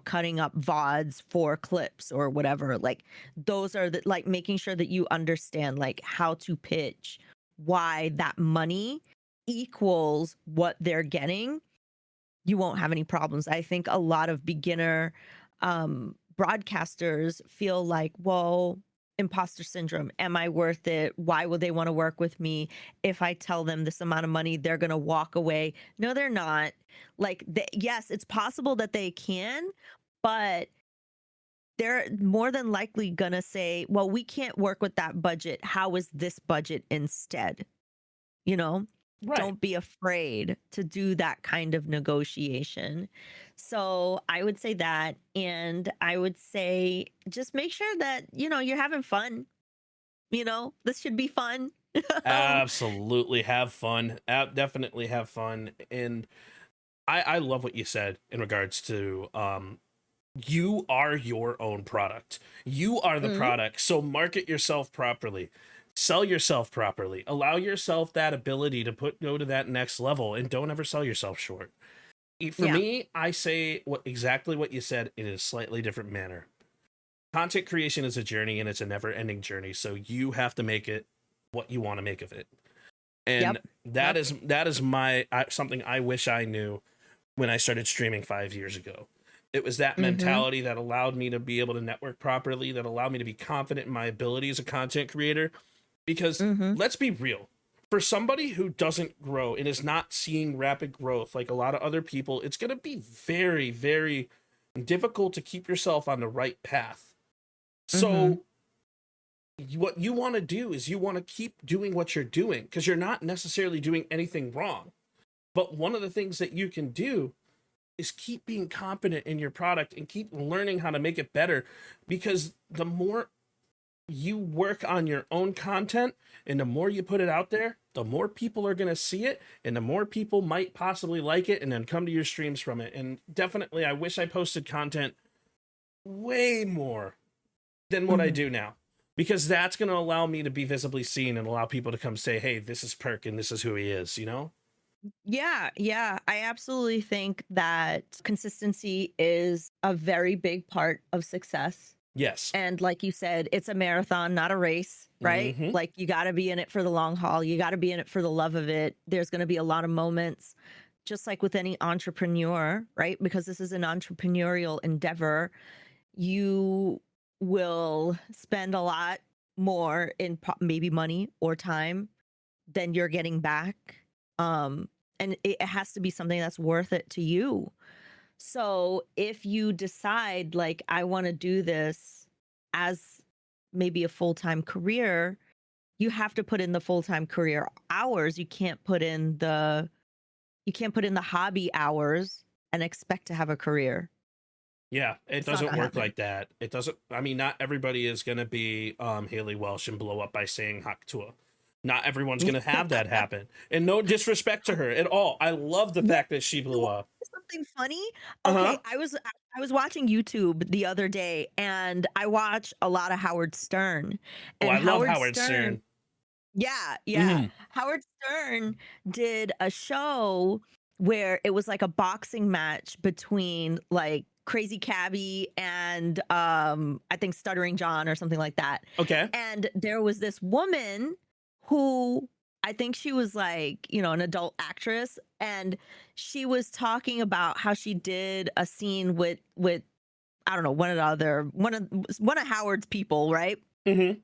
cutting up VODs for clips or whatever. Like those are like making sure that you understand like how to pitch, why that money equals what they're getting. You won't have any problems. I think a lot of beginner broadcasters feel like, whoa, imposter syndrome. Am I worth it? Why would they want to work with me? If I tell them this amount of money, they're going to walk away. No, they're not. Like, yes, it's possible that they can, but they're more than likely going to say, well, we can't work with that budget. How is this budget instead? Right. Don't be afraid to do that kind of negotiation. So I would say that, and I would say just make sure that, you're having fun. This should be fun. Absolutely have fun. Definitely have fun. And I love what you said in regards to you are your own product. You are the product. So market yourself properly. Sell yourself properly. Allow yourself that ability to go to that next level, and don't ever sell yourself short. For me, I say exactly what you said in a slightly different manner. Content creation is a journey, and it's a never-ending journey. So you have to make it what you want to make of it. And that is my something I wish I knew when I started streaming 5 years ago. It was that mentality that allowed me to be able to network properly, that allowed me to be confident in my ability as a content creator. Because let's be real, for somebody who doesn't grow and is not seeing rapid growth like a lot of other people, it's going to be very, very difficult to keep yourself on the right path. So what you want to do is you want to keep doing what you're doing, because you're not necessarily doing anything wrong. But one of the things that you can do is keep being confident in your product and keep learning how to make it better, because the more you work on your own content and the more you put it out there, the more people are going to see it, and the more people might possibly like it and then come to your streams from it. And definitely, I wish I posted content way more than what I do now, because that's going to allow me to be visibly seen and allow people to come say, hey, this is Perk and this is who he is, Yeah, I absolutely think that consistency is a very big part of success. Yes. And like you said, it's a marathon, not a race, right? Like you got to be in it for the long haul. You got to be in it for the love of it. There's going to be a lot of moments, just like with any entrepreneur, right? Because this is an entrepreneurial endeavor. You will spend a lot more in maybe money or time than you're getting back. And it has to be something that's worth it to you. So if you decide like, I want to do this as maybe a full-time career, you have to put in the full-time career hours. You can't put in the hobby hours and expect to have a career. Yeah, it It's not doesn't gonna work happen. like that. It doesn't. I mean, not everybody is going to be Haley Welsh and blow up by saying Haktua. Not everyone's gonna have that happen. And no disrespect to her at all. I love the fact that she blew up. Something funny. Uh-huh. Okay, I was watching YouTube the other day, and I watch a lot of Howard Stern. Oh, And I love Howard Stern. Yeah, Mhm. Howard Stern did a show where it was like a boxing match between like Crazy Cabby and I think Stuttering John or something like that. Okay. And there was this woman who I think she was like, an adult actress, and she was talking about how she did a scene with I don't know, one of Howard's people, right? Mm-hmm.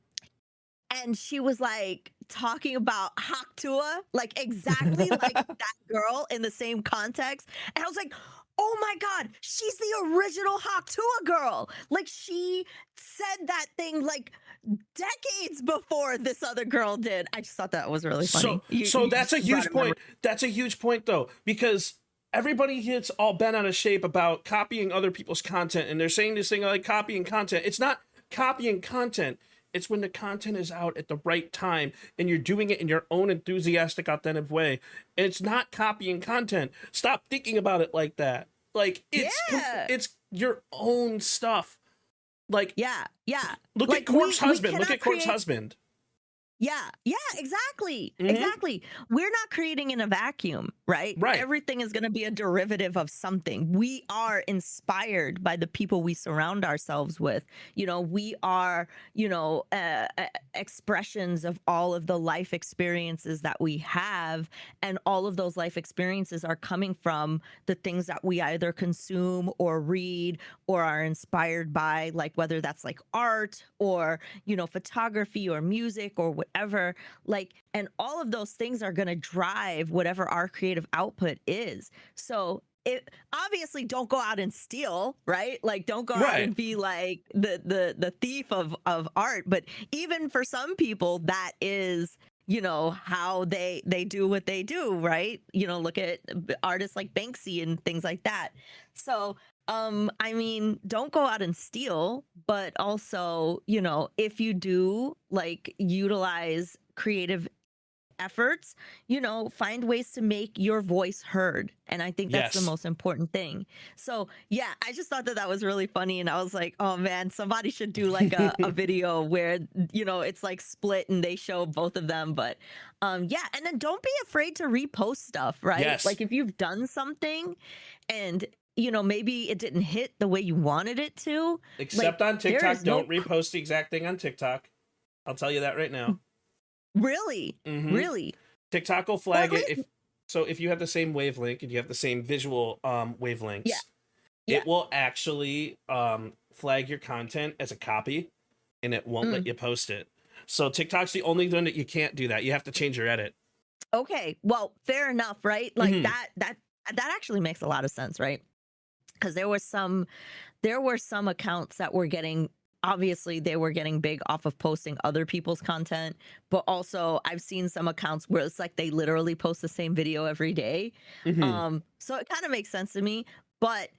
And she was like talking about Hawk Tuah, like exactly like that girl in the same context. And I was like, oh my God, she's the original Hawk Tuah girl. Like she said that thing like decades before this other girl did. I just thought that was really funny. So that's a just huge brought point. memory. That's a huge point though, because everybody gets all bent out of shape about copying other people's content, and they're saying this thing like copying content. It's not copying content. It's when the content is out at the right time and you're doing it in your own enthusiastic, authentic way. And it's not copying content. Stop thinking about it like that. Like it's your own stuff. Like Yeah. look Like, at Corpse we Husband. Look cannot at Corpse create- Husband. Yeah, exactly. Mhm. Exactly. We're not creating in a vacuum, right? Right. Everything is going to be a derivative of something. We are inspired by the people we surround ourselves with. We are, expressions of all of the life experiences that we have. And all of those life experiences are coming from the things that we either consume or read or are inspired by, like whether that's like art or, photography or music or whatever, like, and all of those things are going to drive whatever our creative output is. So it obviously don't go out and steal, right? Like don't go out Right. and be like the thief of art. But even for some people, that is, how they do what they do, right? Look at artists like Banksy and things like that. So I mean, don't go out and steal, but also, if you do like utilize creative efforts, find ways to make your voice heard. And I think that's Yes. the most important thing. So yeah, I just thought that was really funny. And I was like, oh man, somebody should do like a video where, it's like split and they show both of them. But yeah. And then don't be afraid to repost stuff, right? Yes. Like if you've done something and maybe it didn't hit the way you wanted it to. Except like, on there TikTok, is no don't repost the exact thing on TikTok. I'll tell you that right now. Really? Mhm. Really? TikTok will flag Well, it if you have the same wavelength and you have the same visual wavelengths. Yeah. Yeah. It will actually flag your content as a copy, and it won't let you post it. So TikTok's the only one that you can't do that. You have to change your edit. Okay. Well, fair enough, right? Like Mhm. that actually makes a lot of sense, right? Because there were some accounts that were getting, obviously they were getting big off of posting other people's content, but also I've seen some accounts where it's like they literally post the same video every day. Mhm. So it kind of makes sense to me, but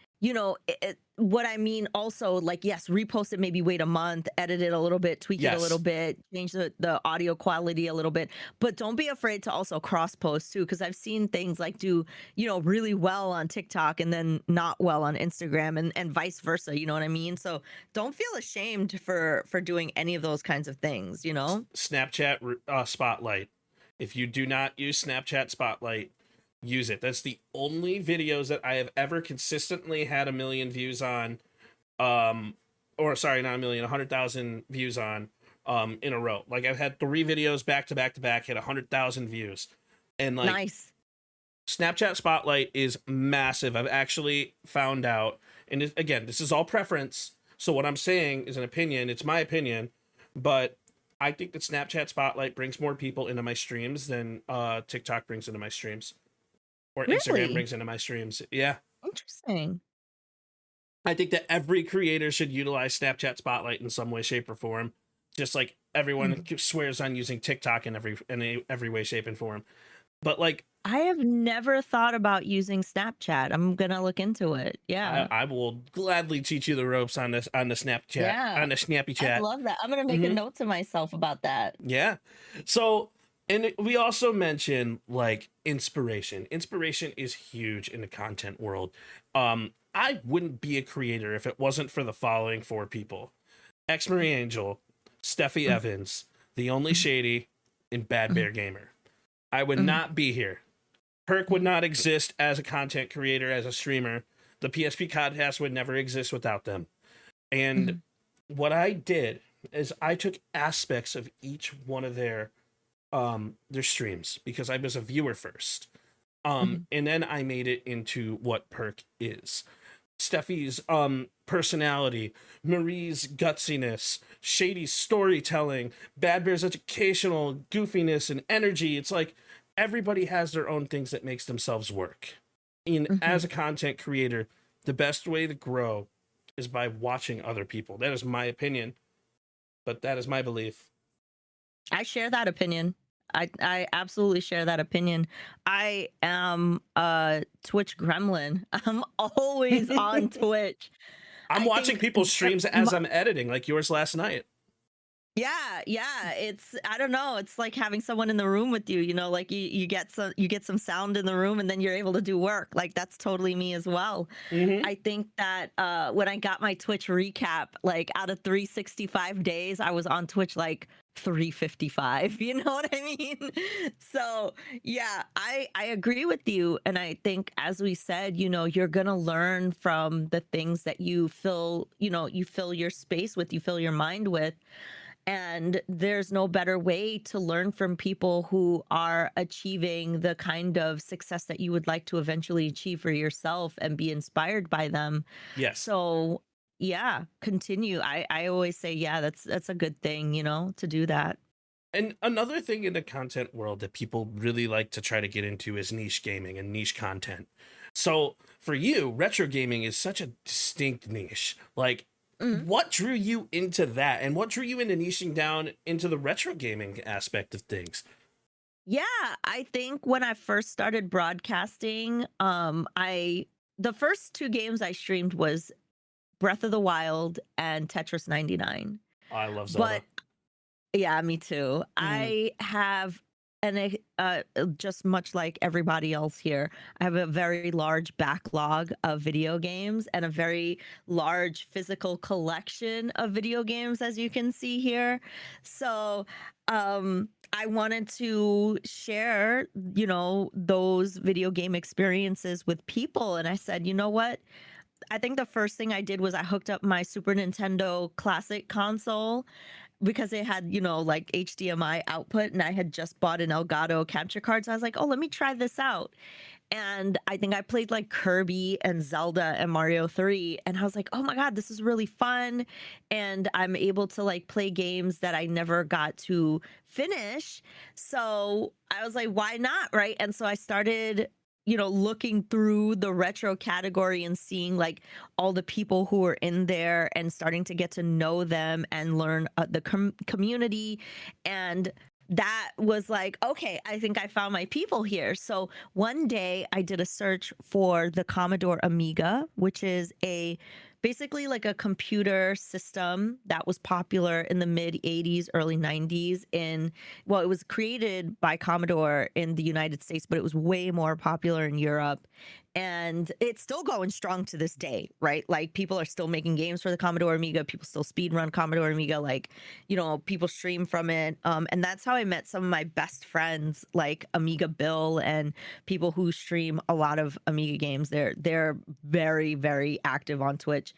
what I mean also, like, yes, repost it, maybe wait a month, edit it a little bit, tweak it Yes. a little bit, change the audio quality a little bit, but don't be afraid to also cross post too, because I've seen things like do, really well on TikTok and then not well on Instagram and vice versa, you know what I mean? So don't feel ashamed for doing any of those kinds of things, Snapchat Spotlight. If you do not use Snapchat Spotlight, use it. That's the only videos that I have ever consistently had 1 million views on, or sorry, not 1 million, 100,000 views on, in a row. Like I've had 3 videos back to back to back hit 100,000 views, and like Nice. Snapchat Spotlight is massive. I've actually found out, and again, this is all preference. So what I'm saying is an opinion. It's my opinion, but I think that Snapchat Spotlight brings more people into my streams than TikTok brings into my streams, or Instagram Really? brings into my streams. Yeah, Interesting. I think that every creator should utilize Snapchat Spotlight in some way, shape, or form. Just like everyone swears on using TikTok in every way, shape, and form. But like, I have never thought about using Snapchat. I'm gonna look into it. Yeah. I will gladly teach you the ropes on the Snapchat, Yeah. on the Snappy I Chat. love that. I'm gonna make a Mhm. note to myself about that. Yeah. So And we also mention like inspiration. Inspiration is huge in the content world. I wouldn't be a creator if it wasn't for the following four people: X Marie Angel, Steffi Evans, The Only Shady, and Bad Bear Gamer. I would not be here. Perk would not exist as a content creator, as a streamer. The PSP podcast would never exist without them. And what I did is I took aspects of each one of their streams, because I was a viewer first. And then I made it into what Perk is. Steffi's personality, Marie's gutsiness, Shady's storytelling, Bad Bear's educational goofiness and energy. It's like everybody has their own things that makes themselves work. And as a content creator, the best way to grow is by watching other people. That is my opinion, but that is my belief. I share that opinion. I absolutely share that opinion. I am a Twitch gremlin. I'm always on Twitch. I'm I watching think people's streams as I'm editing, like yours last night. Yeah, it's, I don't know, it's like having someone in the room with you, you know, like you get some sound in the room and then you're able to do work. Like that's totally me as well. I think that when I got my Twitch recap, like out of 365 days, I was on Twitch like 355, you know what I mean? So yeah, I agree with you. And I think, as we said, you know, you're gonna learn from the things that you fill, you know, you fill your space with, you fill your mind with. And there's no better way to learn from people who are achieving the kind of success that you would like to eventually achieve for yourself and be inspired by them. Yes. So yeah, continue. I always say, yeah, that's a good thing, you know, to do that. And another thing in the content world that people really like to try to get into is niche gaming and niche content. So for you, retro gaming is such a distinct niche. Like, what drew you into that, and what drew you into niching down into the retro gaming aspect of things? Yeah, I think when I first started broadcasting, the first two games I streamed was Breath of the Wild and Tetris 99. I love Zelda. But yeah, me too. I have, and just much like everybody else here, I have a very large backlog of video games and a very large physical collection of video games, as you can see here. So I wanted to share, you know, those video game experiences with people. And I said, you know what? I think the first thing I did was I hooked up my Super Nintendo Classic console, because it had, you know, like HDMI output, and I had just bought an Elgato capture card. So I was like, oh, let me try this out. And I think I played like Kirby and Zelda and Mario 3. And I was like, oh my God, this is really fun. And I'm able to like play games that I never got to finish. So I was like, why not? Right. And so I started, you know, looking through the retro category and seeing like all the people who were in there and starting to get to know them and learn the community. And that was like, okay, I think I found my people here. So one day I did a search for the Commodore Amiga, which is basically like a computer system that was popular in the mid 80s, early 90s it was created by Commodore in the United States, but it was way more popular in Europe. And it's still going strong to this day, right? Like people are still making games for the Commodore Amiga. People still speedrun Commodore Amiga. Like, you know, people stream from it. And that's how I met some of my best friends, like Amiga Bill and people who stream a lot of Amiga games. They're very, very active on Twitch.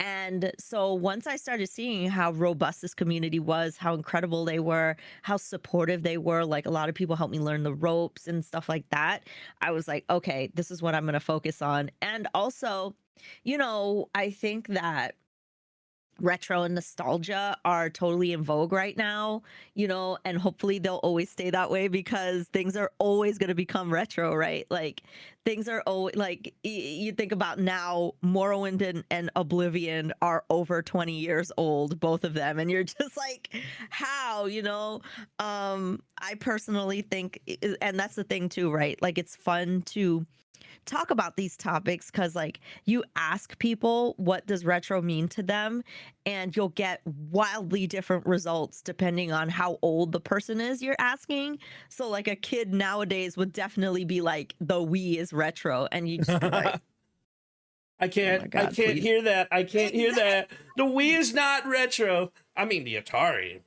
And so once I started seeing how robust this community was, how incredible they were, how supportive they were, like a lot of people helped me learn the ropes and stuff like that, I was like, okay, this is what I'm going to focus on. And also, you know, I think that retro and nostalgia are totally in vogue right now, you know, and hopefully they'll always stay that way, because things are always going to become retro, right? Like things are always like, you think about now, Morrowind and Oblivion are over 20 years old, both of them. And you're just like, how, you know? I personally think, and that's the thing too, right? Like it's fun to talk about these topics because like you ask people what does retro mean to them, and you'll get wildly different results depending on how old the person is you're asking. So like a kid nowadays would definitely be like, the Wii is retro, and you just be like, I can't God, please. hear that. I can't hear that. The Wii is not retro. I mean, the Atari.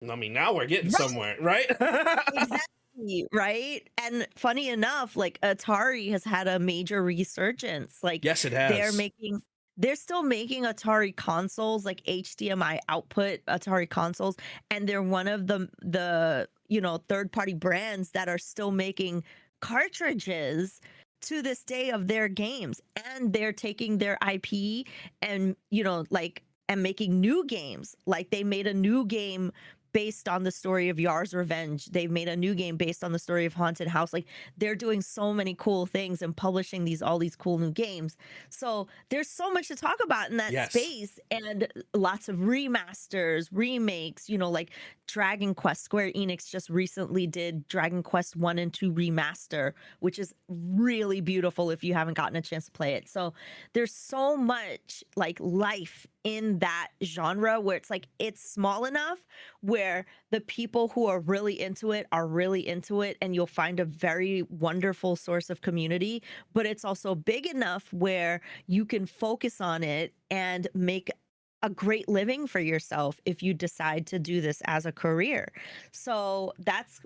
I mean, now we're getting somewhere, right? Exactly, right? And funny enough, like Atari has had a major resurgence. Like, Yes, it has. they're still making Atari consoles, like HDMI output Atari consoles, and they're one of the third-party brands that are still making cartridges to this day of their games, and they're taking their IP and and making new games. Like they made a new game based on the story of Yar's Revenge. They've made a new game based on the story of Haunted House. Like they're doing so many cool things and publishing all these cool new games. So there's so much to talk about in that space, and lots of remasters, remakes, like Dragon Quest. Square Enix just recently did Dragon Quest 1 and 2 remaster, which is really beautiful if you haven't gotten a chance to play it. So there's so much like life in that genre where it's like it's small enough where the people who are really into it are really into it, and you'll find a very wonderful source of community, but it's also big enough where you can focus on it and make a great living for yourself if you decide to do this as a career. So that's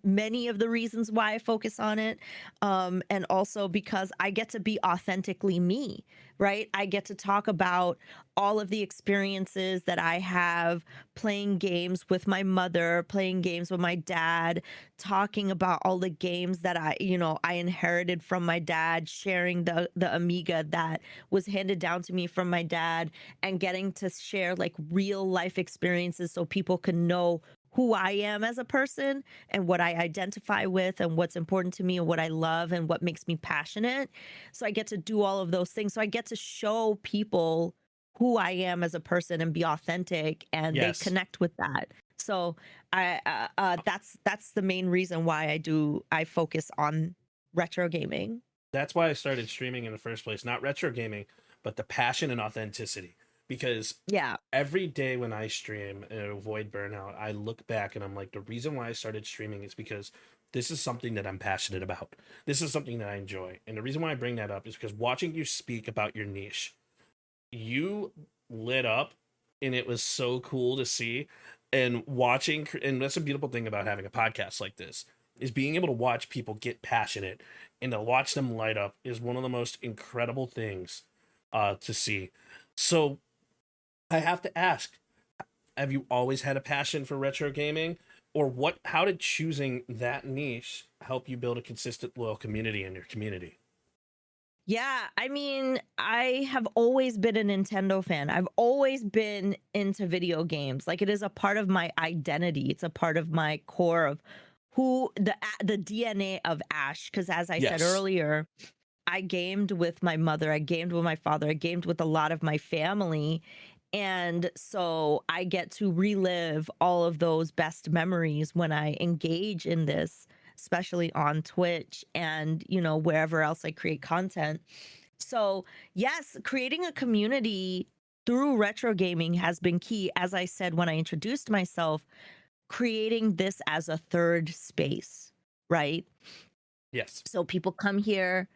many of the reasons why I focus on it. And also because I get to be authentically me, right? I get to talk about all of the experiences that I have playing games with my mother, playing games with my dad, talking about all the games that I inherited from my dad, sharing the Amiga that was handed down to me from my dad, and getting to share like real life experiences so people can know who I am as a person and what I identify with and what's important to me and what I love and what makes me passionate. So I get to do all of those things. So I get to show people who I am as a person and be authentic, and they connect with that. So that's the main reason why I focus on retro gaming. That's why I started streaming in the first place. Not retro gaming, but the passion and authenticity. Because every day when I stream and avoid burnout, I look back and I'm like, the reason why I started streaming is because this is something that I'm passionate about. This is something that I enjoy. And the reason why I bring that up is because watching you speak about your niche, you lit up, and it was so cool to see. And watching, and that's a beautiful thing about having a podcast like this, is being able to watch people get passionate and to watch them light up is one of the most incredible things to see. So I have to ask, have you always had a passion for retro gaming, or how did choosing that niche help you build a consistent, loyal community in your community? Yeah, I mean, I have always been a Nintendo fan. I've always been into video games. Like, it is a part of my identity. It's a part of my core of who the DNA of Ash. Because as I said earlier, I gamed with my mother, I gamed with my father, I gamed with a lot of my family. And so I get to relive all of those best memories when I engage in this, especially on Twitch and, wherever else I create content. So yes, creating a community through retro gaming has been key. As I said when I introduced myself, creating this as a third space, right? Yes. So people come here,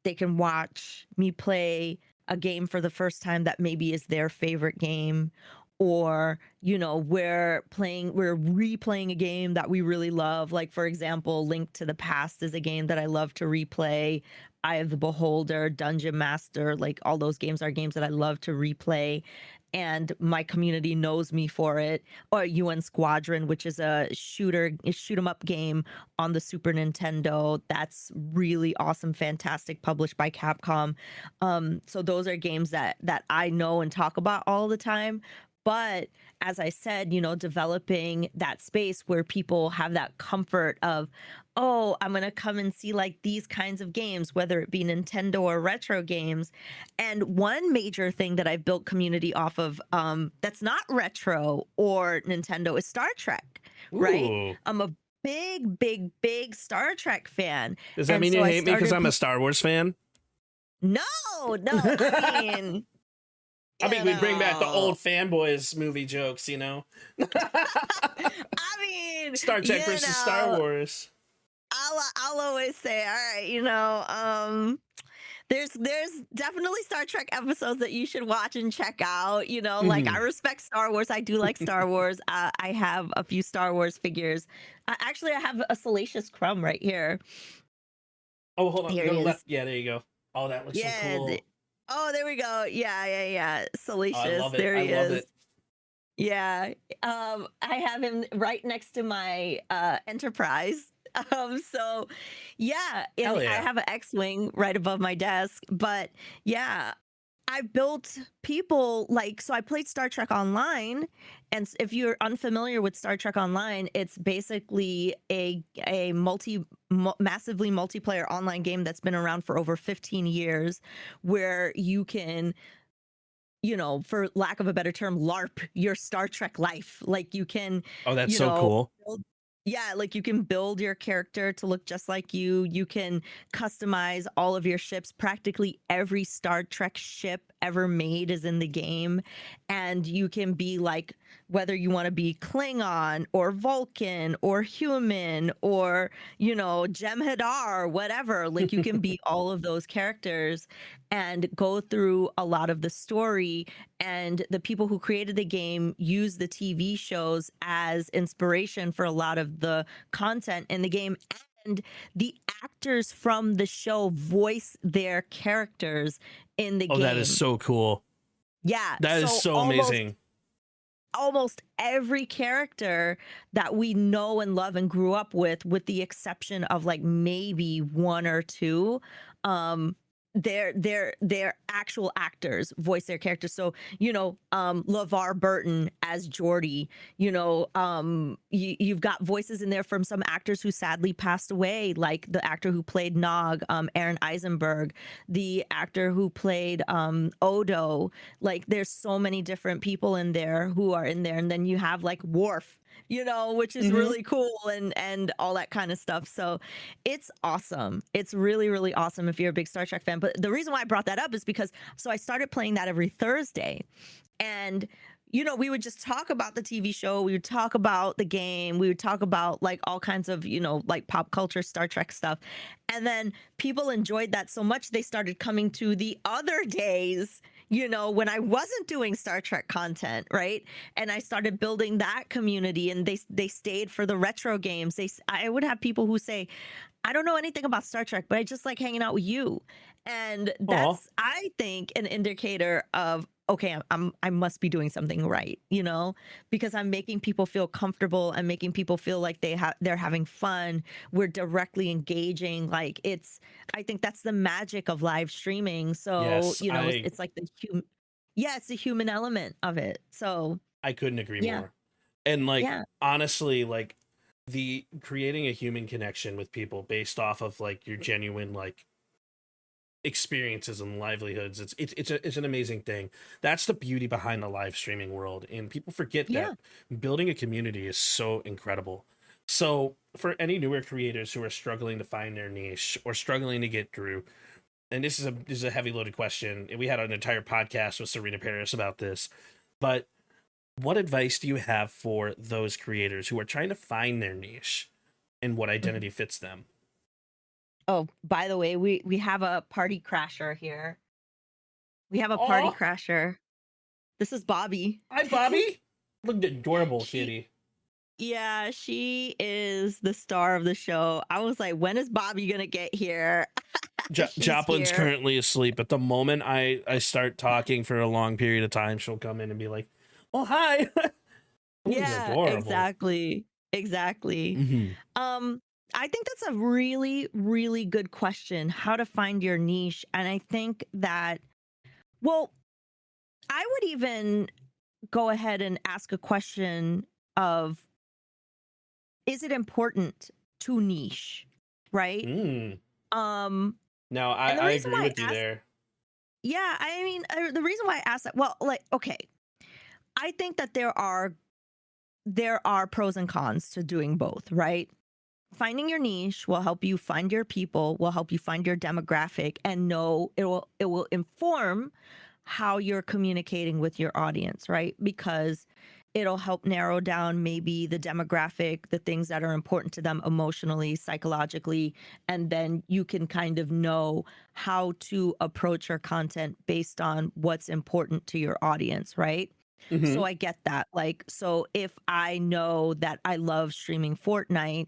they can watch me play a game for the first time that maybe is their favorite game, or we're replaying a game that we really love. Like, for example, Link to the Past is a game that I love to replay. Eye of the Beholder, Dungeon Master, like all those games are games that I love to replay, and my community knows me for it. Or UN Squadron, which is a shoot 'em up game on the Super Nintendo. That's really awesome, fantastic, published by Capcom. So those are games that I know and talk about all the time. But as I said, developing that space where people have that comfort of, oh, I'm going to come and see like these kinds of games, whether it be Nintendo or retro games. And one major thing that I've built community off of that's not retro or Nintendo is Star Trek, right? Ooh. I'm a big Star Trek fan. Does that mean you hate me because I'm a Star Wars fan? No, I mean... I mean, we bring back the know. old fanboys movie jokes, you know? I mean, Star Trek you versus Star know, Wars. I'll always say, all right, you know, there's definitely Star Trek episodes that you should watch and check out. You know, like I Mhm. respect Star Wars. I do like Star Wars. I have a few Star Wars figures. Actually, I have a Salacious Crumb right here. Oh, hold on. Here Go to he the is. left. Yeah, there you go. Oh, that looks so Yeah. cool. Oh, there we go. Yeah. Oh, I Salacious. love it. There I he love is. it. Yeah. I have him right next to my Enterprise. So yeah, and Hell I yeah. have an X-Wing right above my desk. But yeah, I built people like so I played Star Trek Online, and if you're unfamiliar with Star Trek Online, it's basically a massively multiplayer online game that's been around for over 15 years, where you can, you know, for lack of a better term, LARP your Star Trek life. Like you can, Oh, that's you so know, cool. yeah, like you can build your character to look just like you. You can customize all of your ships. Practically every Star Trek ship ever made is in the game. And you can be like, whether you want to be Klingon or Vulcan or human or, you know, Jem'Hadar, whatever. Like you can be all of those characters and go through a lot of the story. And the people who created the game use the TV shows as inspiration for a lot of the content in the game. And the actors from the show voice their characters in the Oh, game. that is so cool. Yeah. That is so amazing. Almost every character that we know and love and grew up with the exception of like maybe one or two, they're actual actors voice their characters. So, you know, LeVar Burton as Geordi, you know, you've got voices in there from some actors who sadly passed away, like the actor who played Nog, Aaron Eisenberg, the actor who played Odo. Like there's so many different people in there who are in there. And then you have like Worf, you know, which is really cool and all that kind of stuff. So it's awesome. It's really, really awesome if you're a big Star Trek fan. But the reason why I brought that up is because so I started playing that every Thursday. And you know, we would just talk about the TV show. We would talk about the game. We would talk about like all kinds of, you know, like pop culture, Star Trek stuff. And then people enjoyed that so much, they started coming to the other days, you know, when I wasn't doing Star Trek content, right? And I started building that community, and they stayed for the retro games. I would have people who say, I don't know anything about Star Trek, but I just like hanging out with you. And that's, I think, an indicator of, okay, I must be doing something right, you know, because I'm making people feel comfortable. I'm making people feel like they're having fun. We're directly engaging. Like I think that's the magic of live streaming. So, Yes, you know, it's like it's the human element of it. So I couldn't agree Yeah. more. And like Yeah. honestly, like the creating a human connection with people based off of like your genuine like experiences and livelihoods, it's an amazing thing. That's the beauty behind the live streaming world, and people forget Yeah. that building a community is so incredible. So for any newer creators who are struggling to find their niche or struggling to get through, and this is a heavy loaded question, and we had an entire podcast with Serena Paris about this, but what advice do you have for those creators who are trying to find their niche and what identity fits them? Oh, by the way, we have a party crasher here. We have a party Aw. crasher. This is Bobby. Hi, Bobby. Look adorable, She- kitty. Yeah, she is the star of the show. I was like, when is Bobby gonna get here? She's Joplin's here. currently asleep. At the moment I start talking for a long period of time, she'll come in and be like, "Oh, hi." Ooh, Yeah, adorable. exactly. Mhm. I think that's a really, really good question, how to find your niche. And I think that, well, I would even go ahead and ask a question of, is it important to niche, right? Mm. Um, Now And the I reason agree why I with you asked- there. yeah, I mean, the reason why I asked that, well, like, okay, I think that there are pros and cons to doing both, right? Finding your niche will help you find your people, will help you find your demographic, and know it will inform how you're communicating with your audience, right? Because it'll help narrow down maybe the demographic, the things that are important to them emotionally, psychologically, and then you can kind of know how to approach your content based on what's important to your audience, right? Mhm. So I get that. Like, so if I know that I love streaming Fortnite,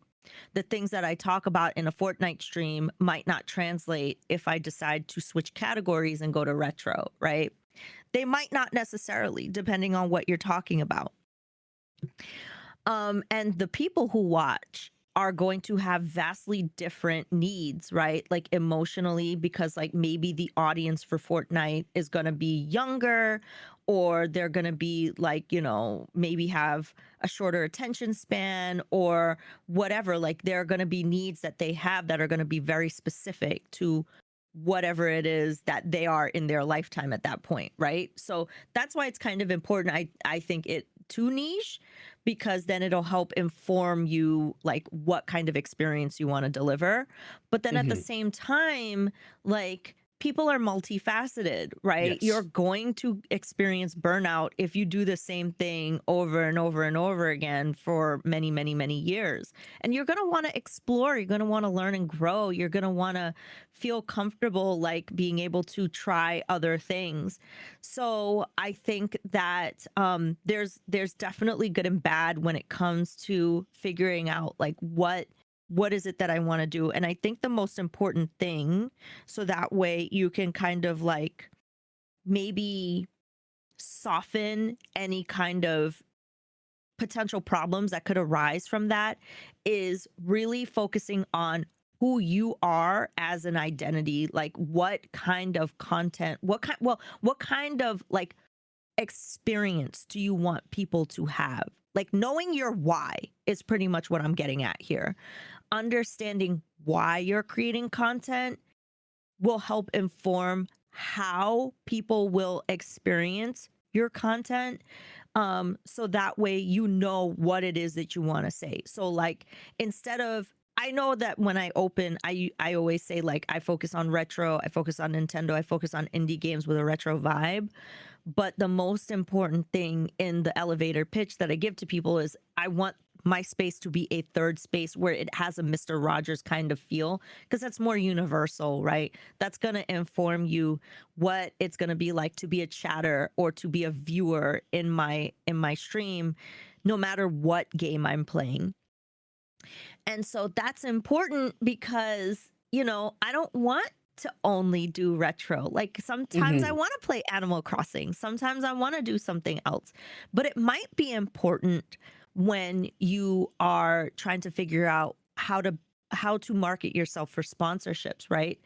the things that I talk about in a Fortnite stream might not translate if I decide to switch categories and go to retro, right? They might not necessarily, depending on what you're talking about. And the people who watch are going to have vastly different needs, right? Like emotionally, because like maybe the audience for Fortnite is going to be younger, or they're going to be like, you know, maybe have a shorter attention span or whatever. Like there are going to be needs that they have that are going to be very specific to whatever it is that they are in their lifetime at that point, right? So that's why it's kind of important. I think it too niche, because then it'll help inform you like what kind of experience you want to deliver. But then at the Mhm. same time, like people are multifaceted, right? Yes. You're going to experience burnout if you do the same thing over and over and over again for many, many, many years. And you're going to want to explore, you're going to want to learn and grow, you're going to want to feel comfortable like being able to try other things. So I think that there's definitely good and bad when it comes to figuring out like what is it that I want to do. And I think the most important thing, so that way you can kind of like maybe soften any kind of potential problems that could arise from that, is really focusing on who you are as an identity. Like what kind of content, what kind of like experience do you want people to have? Like knowing your why is pretty much what I'm getting at here. Understanding why you're creating content will help inform how people will experience your content. So that way you know what it is that you want to say. So like instead of, I know that when I open, I always say like I focus on retro, I focus on Nintendo, I focus on indie games with a retro vibe. But the most important thing in the elevator pitch that I give to people is I want my space to be a third space where it has a Mr. Rogers kind of feel, because that's more universal, right? That's going to inform you what it's going to be like to be a chatter or to be a viewer in my stream, no matter what game I'm playing. And so that's important because, you know, I don't want to only do retro. Like sometimes I Mhm. want to play Animal Crossing. Sometimes I want to do something else. But it might be important when you are trying to figure out how to market yourself for sponsorships, right?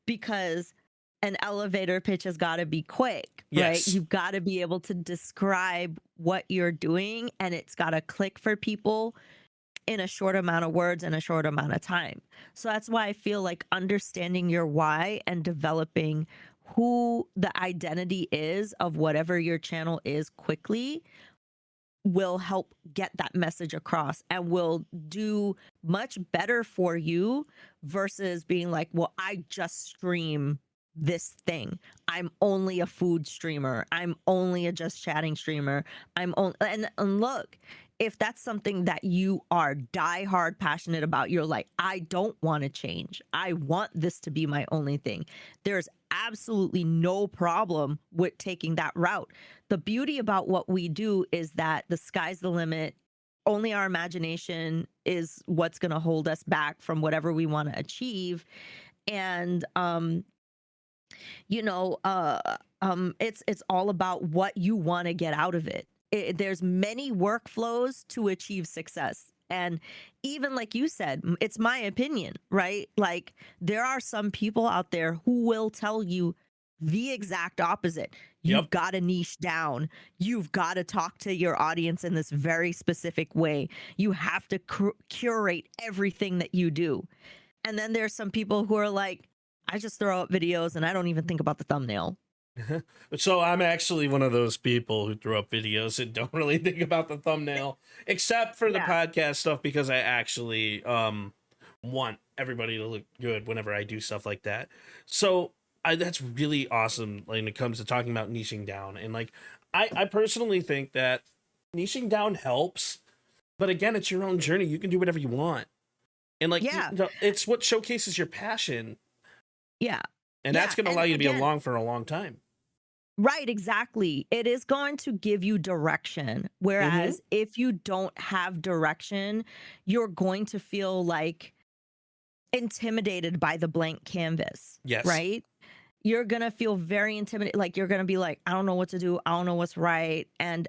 Because an elevator pitch has got to be quick, right? Yes. You've got to be able to describe what you're doing and it's got to click for people in a short amount of words and a short amount of time. So that's why I feel like understanding your why and developing who the identity is of whatever your channel is quickly will help get that message across and will do much better for you versus being like, well, I just stream this thing. I'm only a food streamer. I'm only a just chatting streamer. I'm only, and look, if that's something that you are diehard passionate about, you're like, I don't want to change. I want this to be my only thing. There's absolutely no problem with taking that route. The beauty about what we do is that the sky's the limit. Only our imagination is what's going to hold us back from whatever we want to achieve. And, it's all about what you want to get out of it. There's many workflows to achieve success. And even like you said, it's my opinion, right? Like there are some people out there who will tell you the exact opposite. You've got to niche down. You've got to talk to your audience in this very specific way. You have to curate everything that you do. And then there's some people who are like, I just throw up videos and I don't even think about the thumbnail. So I'm actually one of those people who throw up videos and don't really think about the thumbnail, except for the podcast stuff, because I actually want everybody to look good whenever I do stuff like that. So that's really awesome when it comes to talking about niching down. And like, I personally think that niching down helps, but again, it's your own journey. You can do whatever you want. And like, Yeah. it's what showcases your passion. Yeah. And that's going to and allow you to be again, along for a long time. Right, exactly. It is going to give you direction. Whereas if you don't have direction, you're going to feel like intimidated by the blank canvas. Yes. Right? You're going to feel very intimidated. Like you're going to be like, I don't know what to do. I don't know what's right. And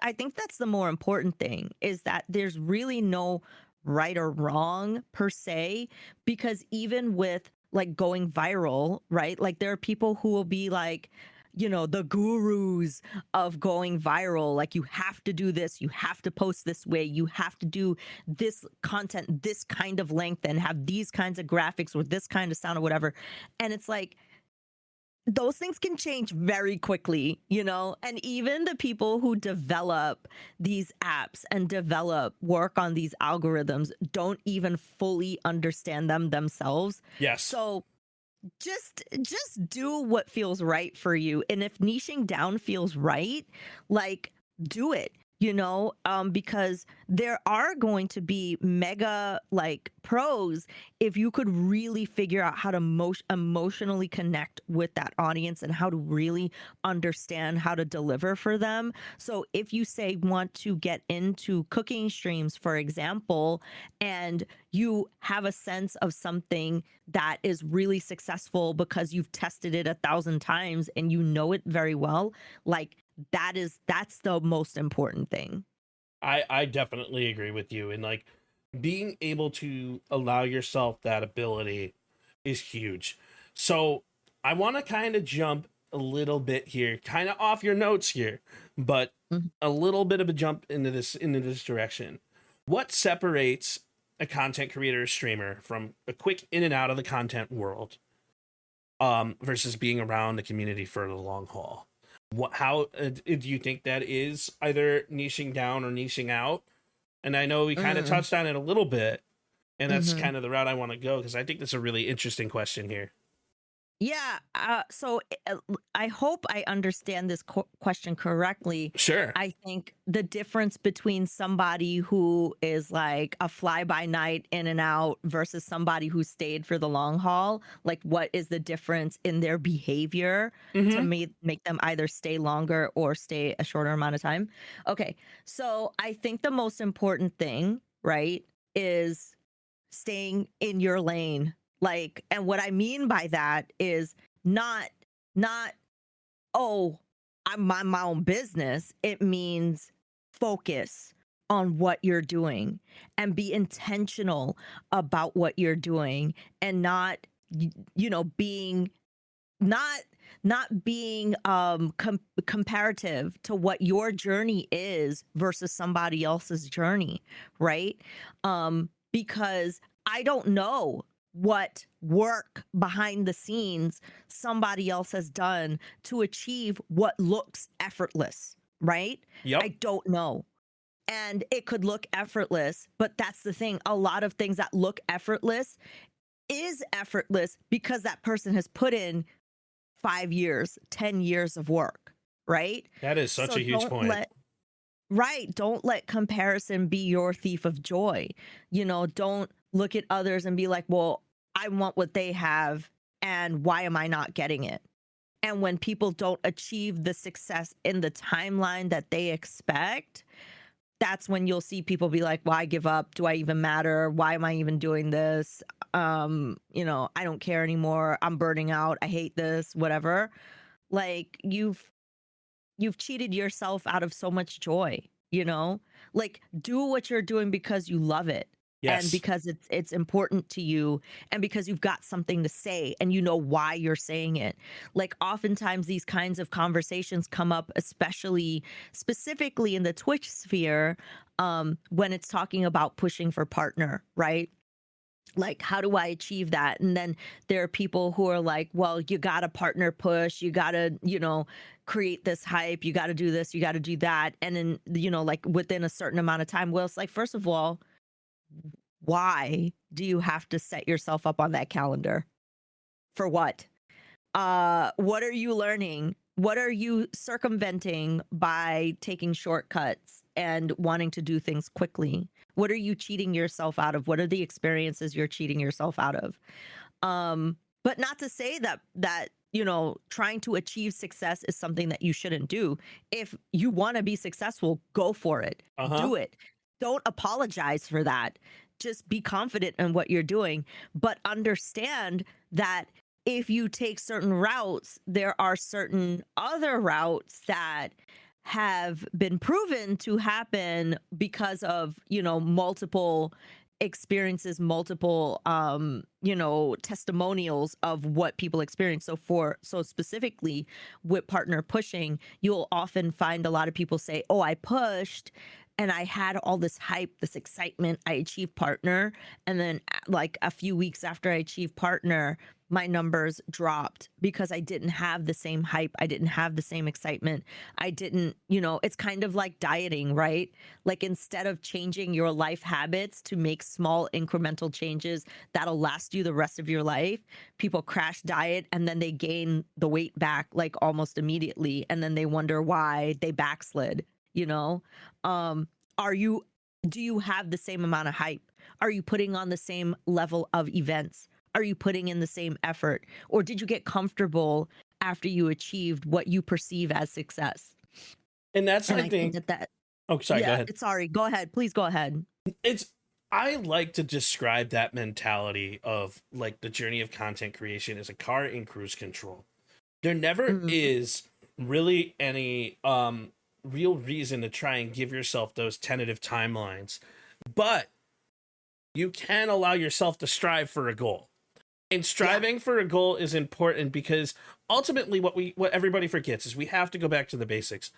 I think that's the more important thing, is that there's really no right or wrong per se, because even with like going viral, right? Like there are people who will be like, the gurus of going viral. Like, you have to do this, you have to post this way, you have to do this content, this kind of length, and have these kinds of graphics with this kind of sound or whatever. And it's like, those things can change very quickly, and even the people who develop these apps and work on these algorithms don't even fully understand them themselves. Yes. So just do what feels right for you. And if niching down feels right, like, do it, because there are going to be mega like pros if you could really figure out how to emotionally connect with that audience and how to really understand how to deliver for them. So if you say want to get into cooking streams, for example, and you have a sense of something that is really successful because you've tested it 1,000 times and you know it very well, like, that's the most important thing. I definitely agree with you. And like, being able to allow yourself that ability is huge. So I want to kind of jump a little bit here, kind of off your notes here, but a little bit of a jump into this direction. What separates a content creator or streamer from a quick in and out of the content world versus being around the community for the long haul? How do you think that is either niching down or niching out? And I know we kind of touched on it a little bit, and that's kind of the route I want to go, because I think that's a really interesting question here. Yeah. So I hope I understand this question correctly. Sure. I think the difference between somebody who is like a fly by night in and out versus somebody who stayed for the long haul, like, what is the difference in their behavior to make them either stay longer or stay a shorter amount of time? Okay. So I think the most important thing, right, is staying in your lane. Like, and what I mean by that is not, oh, I'm my own business. It means focus on what you're doing and be intentional about what you're doing, and not, being comparative to what your journey is versus somebody else's journey, right? Because I don't know what work behind the scenes somebody else has done to achieve what looks effortless, right? Yep. I don't know. And it could look effortless, but that's the thing. A lot of things that look effortless is effortless because that person has put in 5 years, 10 years of work, right? That is such a huge point. Don't let comparison be your thief of joy. Don't look at others and be like, well, I want what they have, and why am I not getting it? And when people don't achieve the success in the timeline that they expect, that's when you'll see people be like, well, I give up. Do I even matter? Why am I even doing this? I don't care anymore. I'm burning out. I hate this, whatever. Like, you've cheated yourself out of so much joy, like, do what you're doing because you love it. Yes. And because it's important to you, and because you've got something to say and you know why you're saying it. Like, oftentimes these kinds of conversations come up, specifically in the Twitch sphere, when it's talking about pushing for partner, right? Like, how do I achieve that? And then there are people who are like, well, you got to partner push, you got to, create this hype, you got to do this, you got to do that. And then, like, within a certain amount of time. Well, it's like, first of all, why do you have to set yourself up on that calendar? For what? What are you learning? What are you circumventing by taking shortcuts and wanting to do things quickly? What are you cheating yourself out of? What are the experiences you're cheating yourself out of? But not to say that trying to achieve success is something that you shouldn't do. If you want to be successful, go for it. Do it. Don't apologize for that. Just be confident in what you're doing, but understand that if you take certain routes, there are certain other routes that have been proven to happen because of, multiple experiences, multiple testimonials of what people experience. So specifically with partner pushing, you'll often find a lot of people say, "Oh, I pushed and I had all this hype, this excitement, I achieved partner, and then like a few weeks after I achieved partner, my numbers dropped because I didn't have the same hype. I didn't have the same excitement. I didn't, it's kind of like dieting, right? Like instead of changing your life habits to make small incremental changes that'll last you the rest of your life, people crash diet and then they gain the weight back like almost immediately. And then they wonder why they backslid, do you have the same amount of hype? Are you putting on the same level of events? Are you putting in the same effort? Or did you get comfortable after you achieved what you perceive as success? And that's, And I think that oh, sorry, go ahead. sorry, go ahead. Please go ahead. I like to describe that mentality of like the journey of content creation as a car in cruise control. There never is really any real reason to try and give yourself those tentative timelines, but you can allow yourself to strive for a goal. And striving for a goal is important because ultimately what everybody forgets is we have to go back to the basics.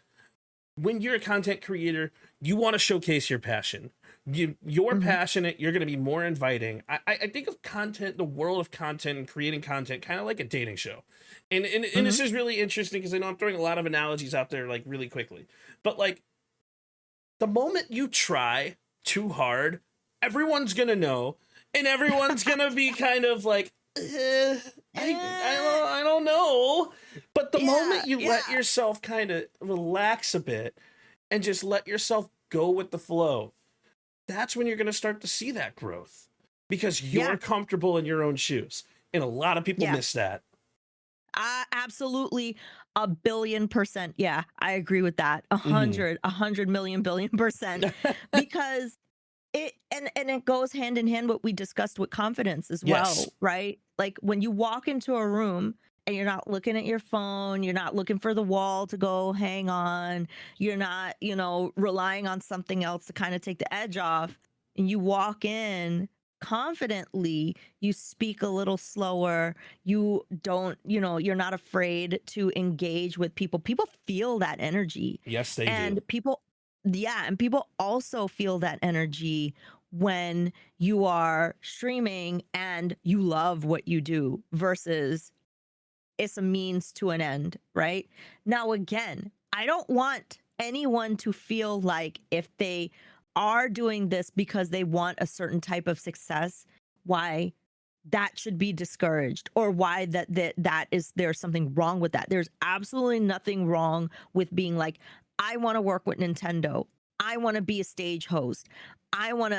When you're a content creator, you want to showcase your passion. You're passionate, you're going to be more inviting. I think of content, the world of content and creating content kind of like a dating show. And this is really interesting because I know I'm throwing a lot of analogies out there like really quickly. But like the moment you try too hard, everyone's going to know and everyone's going to be kind of like, I don't know. But the moment you let yourself kind of relax a bit and just let yourself go with the flow, that's when you're going to start to see that growth because you're comfortable in your own shoes. And a lot of people miss that. Absolutely. 1,000,000,000%. Yeah, I agree with that. 100 million billion percent. Because it goes hand in hand what we discussed with confidence as well, right? Like when you walk into a room and you're not looking at your phone, you're not looking for the wall to go hang on, you're not, relying on something else to kind of take the edge off, and you walk in confidently, you speak a little slower, you don't, you're not afraid to engage with people. People feel that energy. Yes, they do. And people also feel that energy when you are streaming and you love what you do versus it's a means to an end, right? Now, again, I don't want anyone to feel like if they are doing this because they want a certain type of success, why that should be discouraged or why there's something wrong with that. There's absolutely nothing wrong with being like, I want to work with Nintendo. I want to be a stage host. I want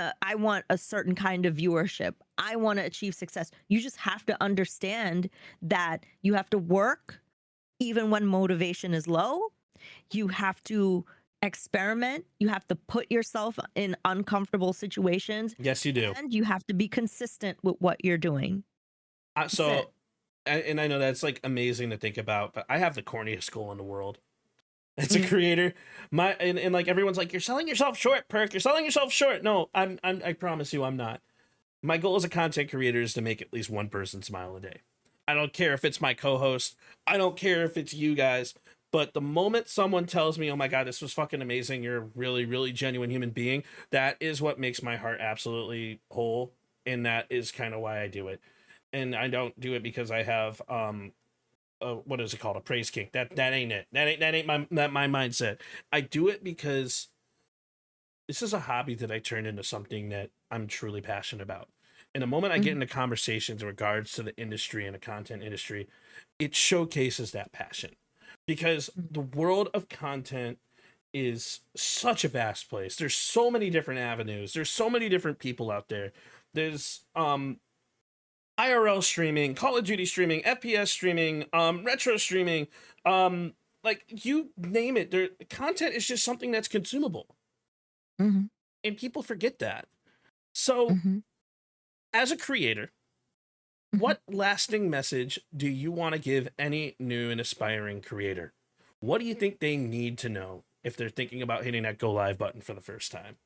a certain kind of viewership. I want to achieve success. You just have to understand that you have to work even when motivation is low. You have to experiment. You have to put yourself in uncomfortable situations. Yes, you do. And you have to be consistent with what you're doing. And I know that's like amazing to think about, but I have the corniest goal in the world. It's a creator. And like everyone's like, you're selling yourself short, Perk. You're selling yourself short. No, I promise you I'm not. My goal as a content creator is to make at least one person smile a day. I don't care if it's my co-host. I don't care if it's you guys. But the moment someone tells me, oh my God, this was fucking amazing, you're a really, really genuine human being, that is what makes my heart absolutely whole. And that is kind of why I do it. And I don't do it because I have what is it called? A praise kink. That ain't it. That ain't my mindset. I do it because this is a hobby that I turned into something that I'm truly passionate about. And the moment I get into conversations in regards to the industry and the content industry, it showcases that passion, because the world of content is such a vast place. There's so many different avenues. There's so many different people out there. There's IRL streaming, Call of Duty streaming, FPS streaming, retro streaming, like you name it. There, content is just something that's consumable, and people forget that. So, as a creator, what lasting message do you want to give any new and aspiring creator? What do you think they need to know if they're thinking about hitting that go live button for the first time?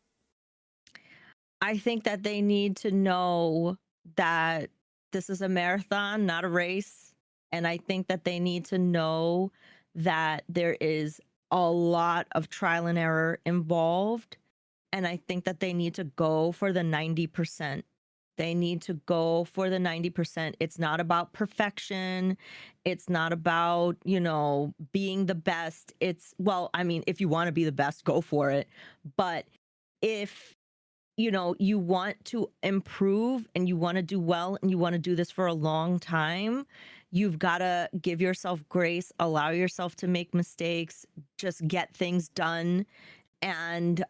I think that they need to know that this is a marathon, not a race. And I think that they need to know that there is a lot of trial and error involved. And I think that they need to go for the 90%. They need to go for the 90%. It's not about perfection. It's not about, being the best. Well, I mean, if you want to be the best, go for it. But if, you want to improve and you want to do well and you want to do this for a long time, you've got to give yourself grace, allow yourself to make mistakes, just get things done, and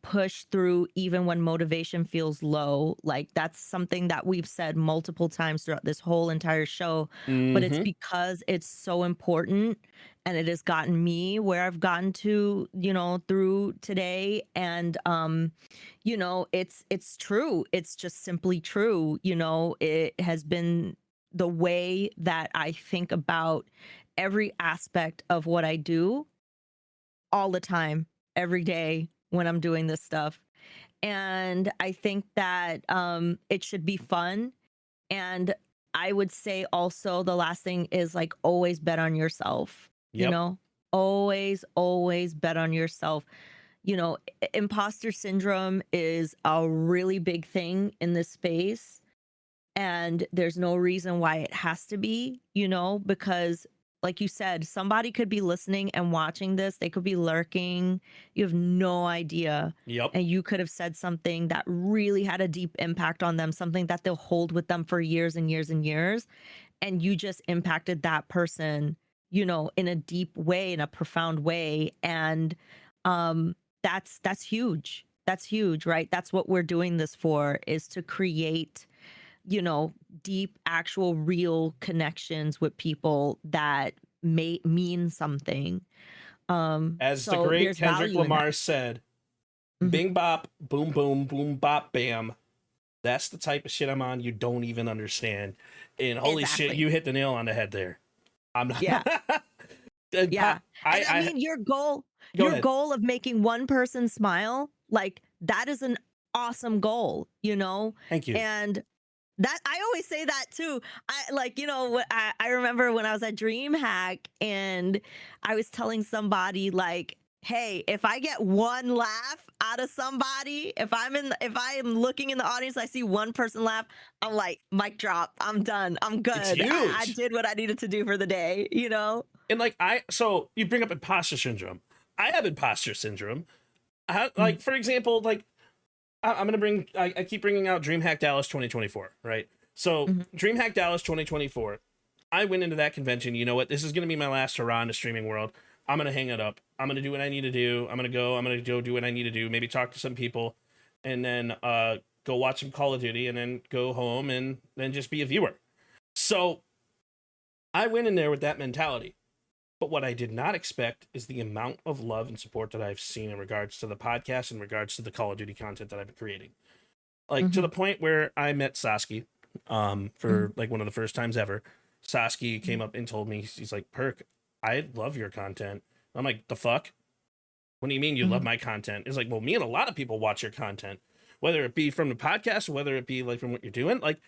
push through even when motivation feels low. Like, that's something that we've said multiple times throughout this whole entire show, but it's because it's so important, and it has gotten me where I've gotten to, through today. And it's true. It's just simply true. It has been the way that I think about every aspect of what I do all the time, every day when I'm doing this stuff. And I think that it should be fun. And I would say also the last thing is, like, always bet on yourself. Always bet on yourself. Imposter syndrome is a really big thing in this space. And there's no reason why it has to be, because, like you said, somebody could be listening and watching this. They could be lurking. You have no idea. Yep. And you could have said something that really had a deep impact on them, something that they'll hold with them for years and years and years. And you just impacted that person, in a deep way, in a profound way. And that's huge. That's huge, right? That's what we're doing this for, is to create deep, actual, real connections with people that may mean something. As the great Kendrick Lamar said, bing bop, boom boom, boom bop bam. That's the type of shit I'm on you don't even understand. And holy shit, you hit the nail on the head there. I'm not. Yeah. Yeah. I mean, your goal of making one person smile, like, that is an awesome goal, Thank you. And that, I always say that too. I remember when I was at DreamHack and I was telling somebody, like, hey, if I get one laugh out of somebody, if I am looking in the audience, I see one person laugh, I'm like, mic drop, I'm done, I'm good. I did what I needed to do for the day, And so you bring up imposter syndrome. I have imposter syndrome. Like, for example, like, I'm going to bring, I keep bringing out DreamHack Dallas 2024, right? So DreamHack Dallas 2024, I went into that convention, you know what, this is going to be my last hurrah in the streaming world. I'm going to hang it up. I'm going to do what I need to do. I'm going to go do what I need to do. Maybe talk to some people, and then go watch some Call of Duty, and then go home and then just be a viewer. So I went in there with that mentality. But what I did not expect is the amount of love and support that I've seen in regards to the podcast, in regards to the Call of Duty content that I've been creating. Like, to the point where I met Sasky for like one of the first times ever. Sasky came up and told me, he's like, Perk, I love your content. I'm like, the fuck? What do you mean you love my content? It's like, well, me and a lot of people watch your content, whether it be from the podcast or whether it be like from what you're doing. Like,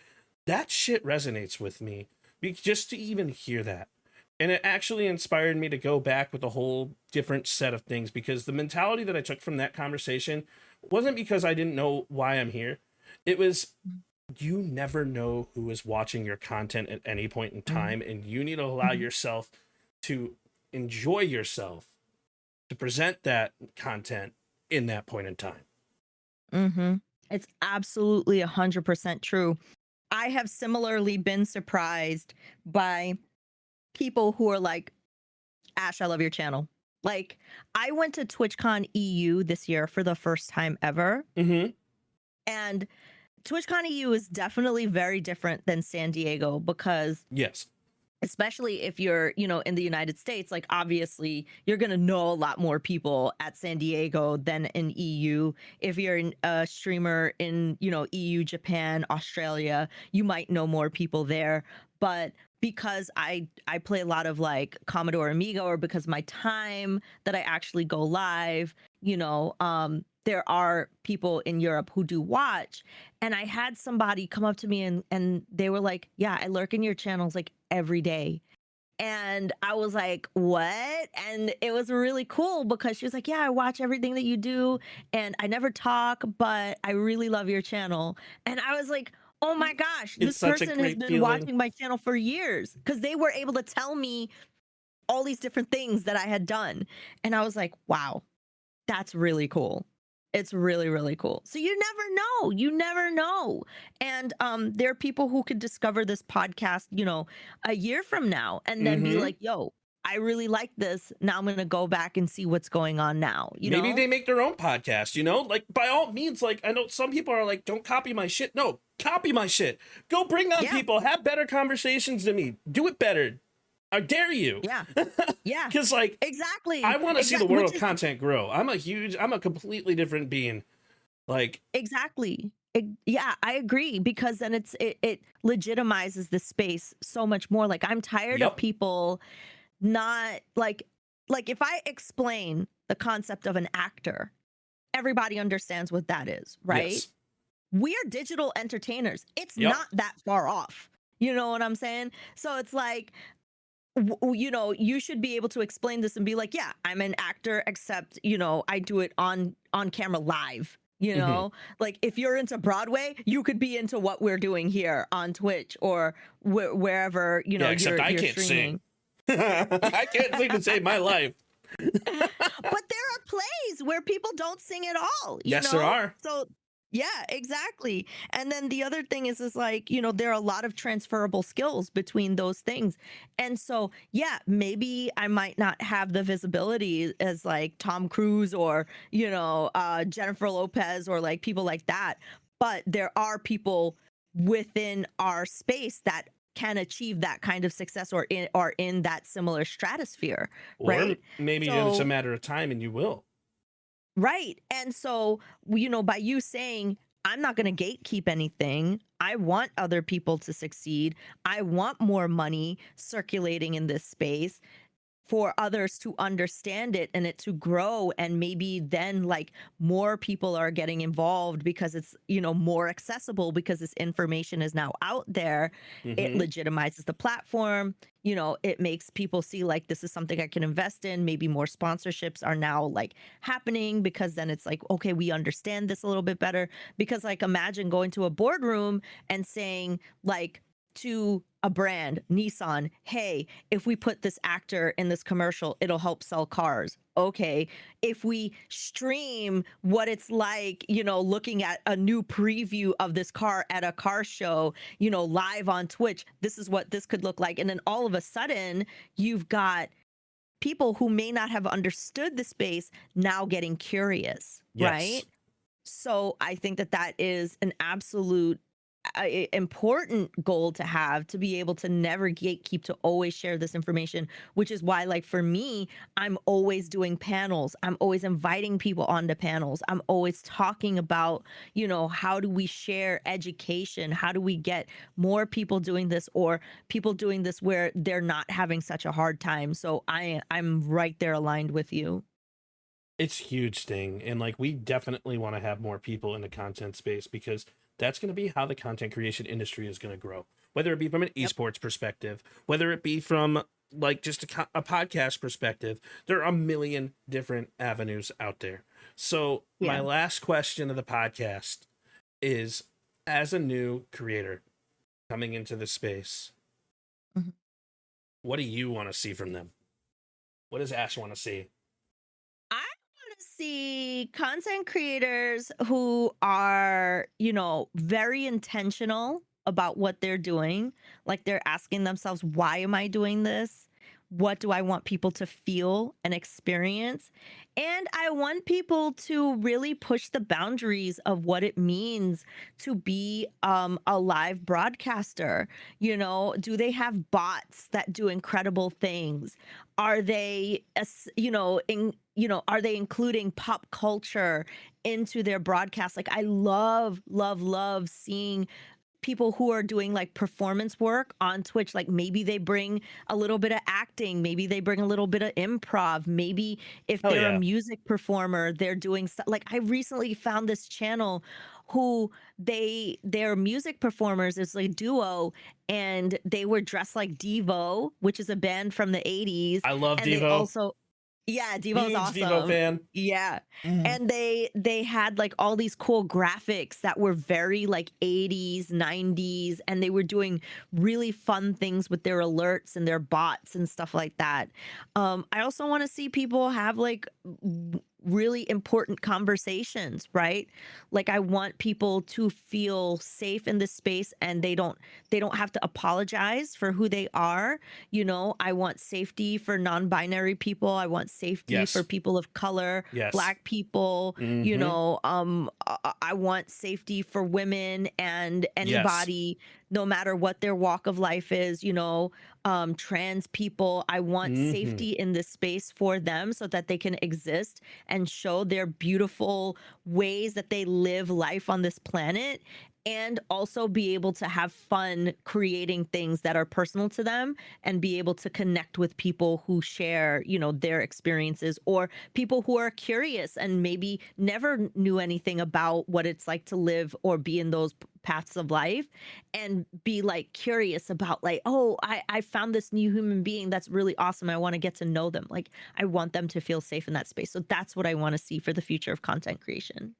that shit resonates with me. Just to even hear that. And it actually inspired me to go back with a whole different set of things, because the mentality that I took from that conversation wasn't because I didn't know why I'm here. It was, you never know who is watching your content at any point in time, and you need to allow yourself to enjoy yourself, to present that content in that point in time. It's absolutely 100% true. I have similarly been surprised by people who are like, Ash, I love your channel. Like, I went to TwitchCon EU this year for the first time ever. Mm-hmm. And TwitchCon EU is definitely very different than San Diego because Yes. especially if you're, in the United States, like obviously you're going to know a lot more people at San Diego than in EU. If you're a streamer in, EU, Japan, Australia, you might know more people there. But because I play a lot of like Commodore Amiga, or because my time that I actually go live, there are people in Europe who do watch. And I had somebody come up to me and they were like, yeah, I lurk in your channels like every day. And I was like, what? And it was really cool because she was like, yeah, I watch everything that you do and I never talk, but I really love your channel. And I was like, oh my gosh, It's this such a person has great been feeling. watching my channel for years because they were able to tell me all these different things that I had done. And I was like, wow, that's really cool. It's really, really cool. So you never know. You never know. And there are people who could discover this podcast, a year from now and then be Mhm. like, yo, I really like this. Now I'm going to go back and see what's going on now. Maybe they make their own podcast, like by all means, like I know some people are like, don't copy my shit. No, copy my shit. Go bring on Yeah. people, have better conversations than me. Do it better. I dare you. Yeah. Yeah. Because like Exactly. I want to see the Exactly. world Which is- content grow. I'm a completely different being. Like Exactly. Yeah, I agree because then it legitimizes the space so much more. Like I'm tired Yep. of people not like if I explain the concept of an actor, everybody understands what that is, right? yes. We are digital entertainers. It's Yep. not that far off. You know what I'm saying? So it's like you should be able to explain this and be like, yeah, I'm an actor, except, I do it on camera live. Mhm. Like if you're into Broadway, you could be into what we're doing here on Twitch or wherever, Yeah, except I you're can't streaming. sing. I can't sing to save my life. But there are plays where people don't sing at all. Yes, there are. So yeah, exactly. And then the other thing is like, there are a lot of transferable skills between those things. And so, yeah, maybe I might not have the visibility as like Tom Cruise or, Jennifer Lopez or like people like that. But there are people within our space that can achieve that kind of success or in that similar stratosphere, Or right? maybe So- it's a matter of time and you will. Right. And so, by you saying, I'm not going to gatekeep anything, I want other people to succeed. I want more money circulating in this space for others to understand it and it to grow. And maybe then like more people are getting involved because it's, more accessible because this information is now out there. It Mhm. legitimizes the platform. It makes people see like this is something I can invest in. Maybe more sponsorships are now like happening because then it's like, okay, we understand this a little bit better. Because like imagine going to a boardroom and saying like to a brand, Nissan, hey, if we put this actor in this commercial, it'll help sell cars. Okay. If we stream what it's like, looking at a new preview of this car at a car show, live on Twitch, this is what this could look like. And then all of a sudden, you've got people who may not have understood the space now getting curious, Yes. right? So I think that is an absolute important goal to have, to be able to never gatekeep, to always share this information, which is why like for me, I'm always doing panels. I'm always inviting people onto panels. I'm always talking about, how do we share education? How do we get more people doing this or people doing this where they're not having such a hard time? So I'm right there aligned with you. It's a huge thing. And like we definitely want to have more people in the content space because that's going to be how the content creation industry is going to grow, whether it be from an esports perspective, whether it be from like just a podcast perspective. There are a million different avenues out there. So my Yeah. last question of the podcast is, as a new creator coming into the space, Mhm. what do you want to see from them? What does Ash want to see? I want to see content creators who are, very intentional about what they're doing. Like they're asking themselves, why am I doing this? What do I want people to feel and experience? And I want people to really push the boundaries of what it means to be a live broadcaster. Do they have bots that do incredible things? Are they, are they including pop culture into their broadcast? Like I love, love, love seeing people who are doing like performance work on Twitch. Like maybe they bring a little bit of acting, maybe they bring a little bit of improv, maybe if they're a music performer, they're doing stuff. Like I recently found this channel who they're music performers. It's like duo, and they were dressed like Devo, which is a band from the 80s. I love and Devo. They also, yeah, Devo's Huge awesome. Devo fan. Yeah. And they had like all these cool graphics that were very like 80s, 90s, and they were doing really fun things with their alerts and their bots and stuff like that. I also want to see people have like really important conversations, right? Like I want people to feel safe in this space, and they don't have to apologize for who they are. I want safety for non-binary people. I want safety for people of color, Black people. I want safety for women and anybody, no matter what their walk of life is, trans people. I want safety in this space for them so that they can exist and show their beautiful ways that they live life on this planet, and also be able to have fun creating things that are personal to them, and be able to connect with people who share, their experiences, or people who are curious and maybe never knew anything about what it's like to live or be in those paths of life, and be like curious about like, oh, I found this new human being that's really awesome. I want to get to know them. Like I want them to feel safe in that space. So that's what I want to see for the future of content creation.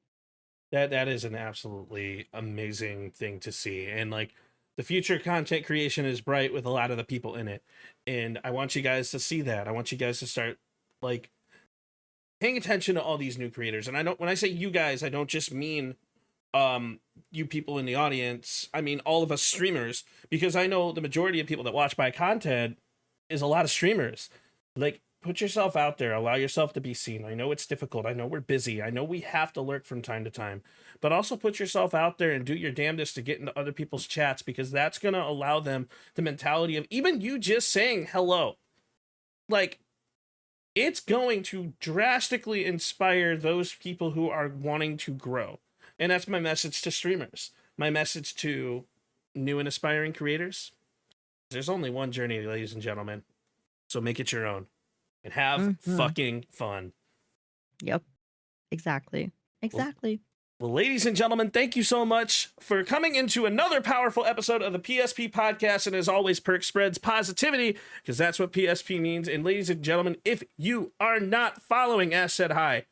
That is an absolutely amazing thing to see. And like the future content creation is bright with a lot of the people in it. And I want you guys to see that. I want you guys to start like paying attention to all these new creators. And when I say you guys, I don't just mean you people in the audience. I mean all of us streamers, because I know the majority of people that watch my content is a lot of streamers. Like put yourself out there, allow yourself to be seen. I know it's difficult. I know we're busy. I know we have to lurk from time to time, but also put yourself out there and do your damnedest to get into other people's chats, because that's going to allow them the mentality of even you just saying hello. Like it's going to drastically inspire those people who are wanting to grow. And that's my message to streamers. My message to new and aspiring creators. There's only one journey, ladies and gentlemen. So make it your own. And have fucking fun. Yep. Exactly. Well, ladies and gentlemen, thank you so much for coming into another powerful episode of the PSP podcast. And as always, Perk spreads positivity, because that's what PSP means. And ladies and gentlemen, if you are not following Ash Said Hi,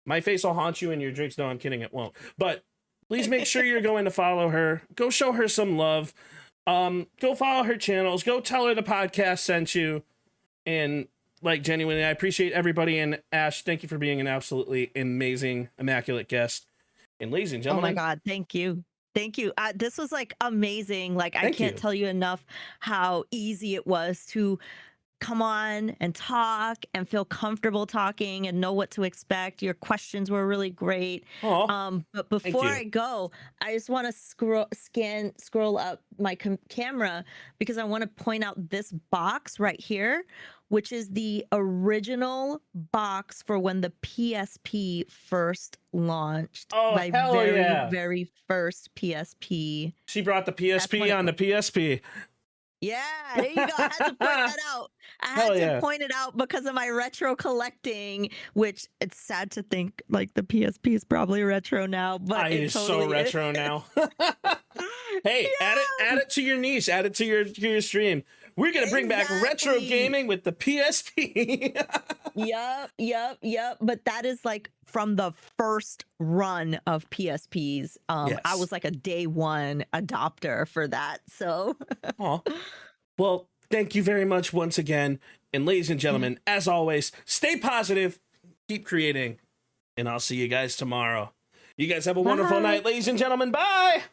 my face will haunt you and your drinks. No, I'm kidding. It won't. But please make sure you're going to follow her. Go show her some love. Go follow her channels. Go tell her the podcast sent you. And like genuinely, I appreciate everybody. And Ash, thank you for being an absolutely amazing, immaculate guest. And ladies and gentlemen, oh my God, thank you. This was like amazing. Like I can't tell you enough how easy it was to come on and talk and feel comfortable talking and know what to expect. Your questions were really great. But before I go, I just want to scroll up my camera, because I want to point out this box right here, which is the original box for when the PSP first launched. My very first PSP. She brought the PSP on the PSP. Yeah, there you go. I had to point that out. I had to point it out because of my retro collecting, which it's sad to think like the PSP is probably retro now, but it is totally so retro now. Hey, add it to your niche, add it to your stream. We're gonna bring back retro gaming with the PSP. Yep. But that is like from the first run of PSPs. I was like a day one adopter for that. So well, thank you very much once again. And ladies and gentlemen, as always, stay positive, keep creating, and I'll see you guys tomorrow. You guys have a wonderful Bye. night, ladies and gentlemen. Bye.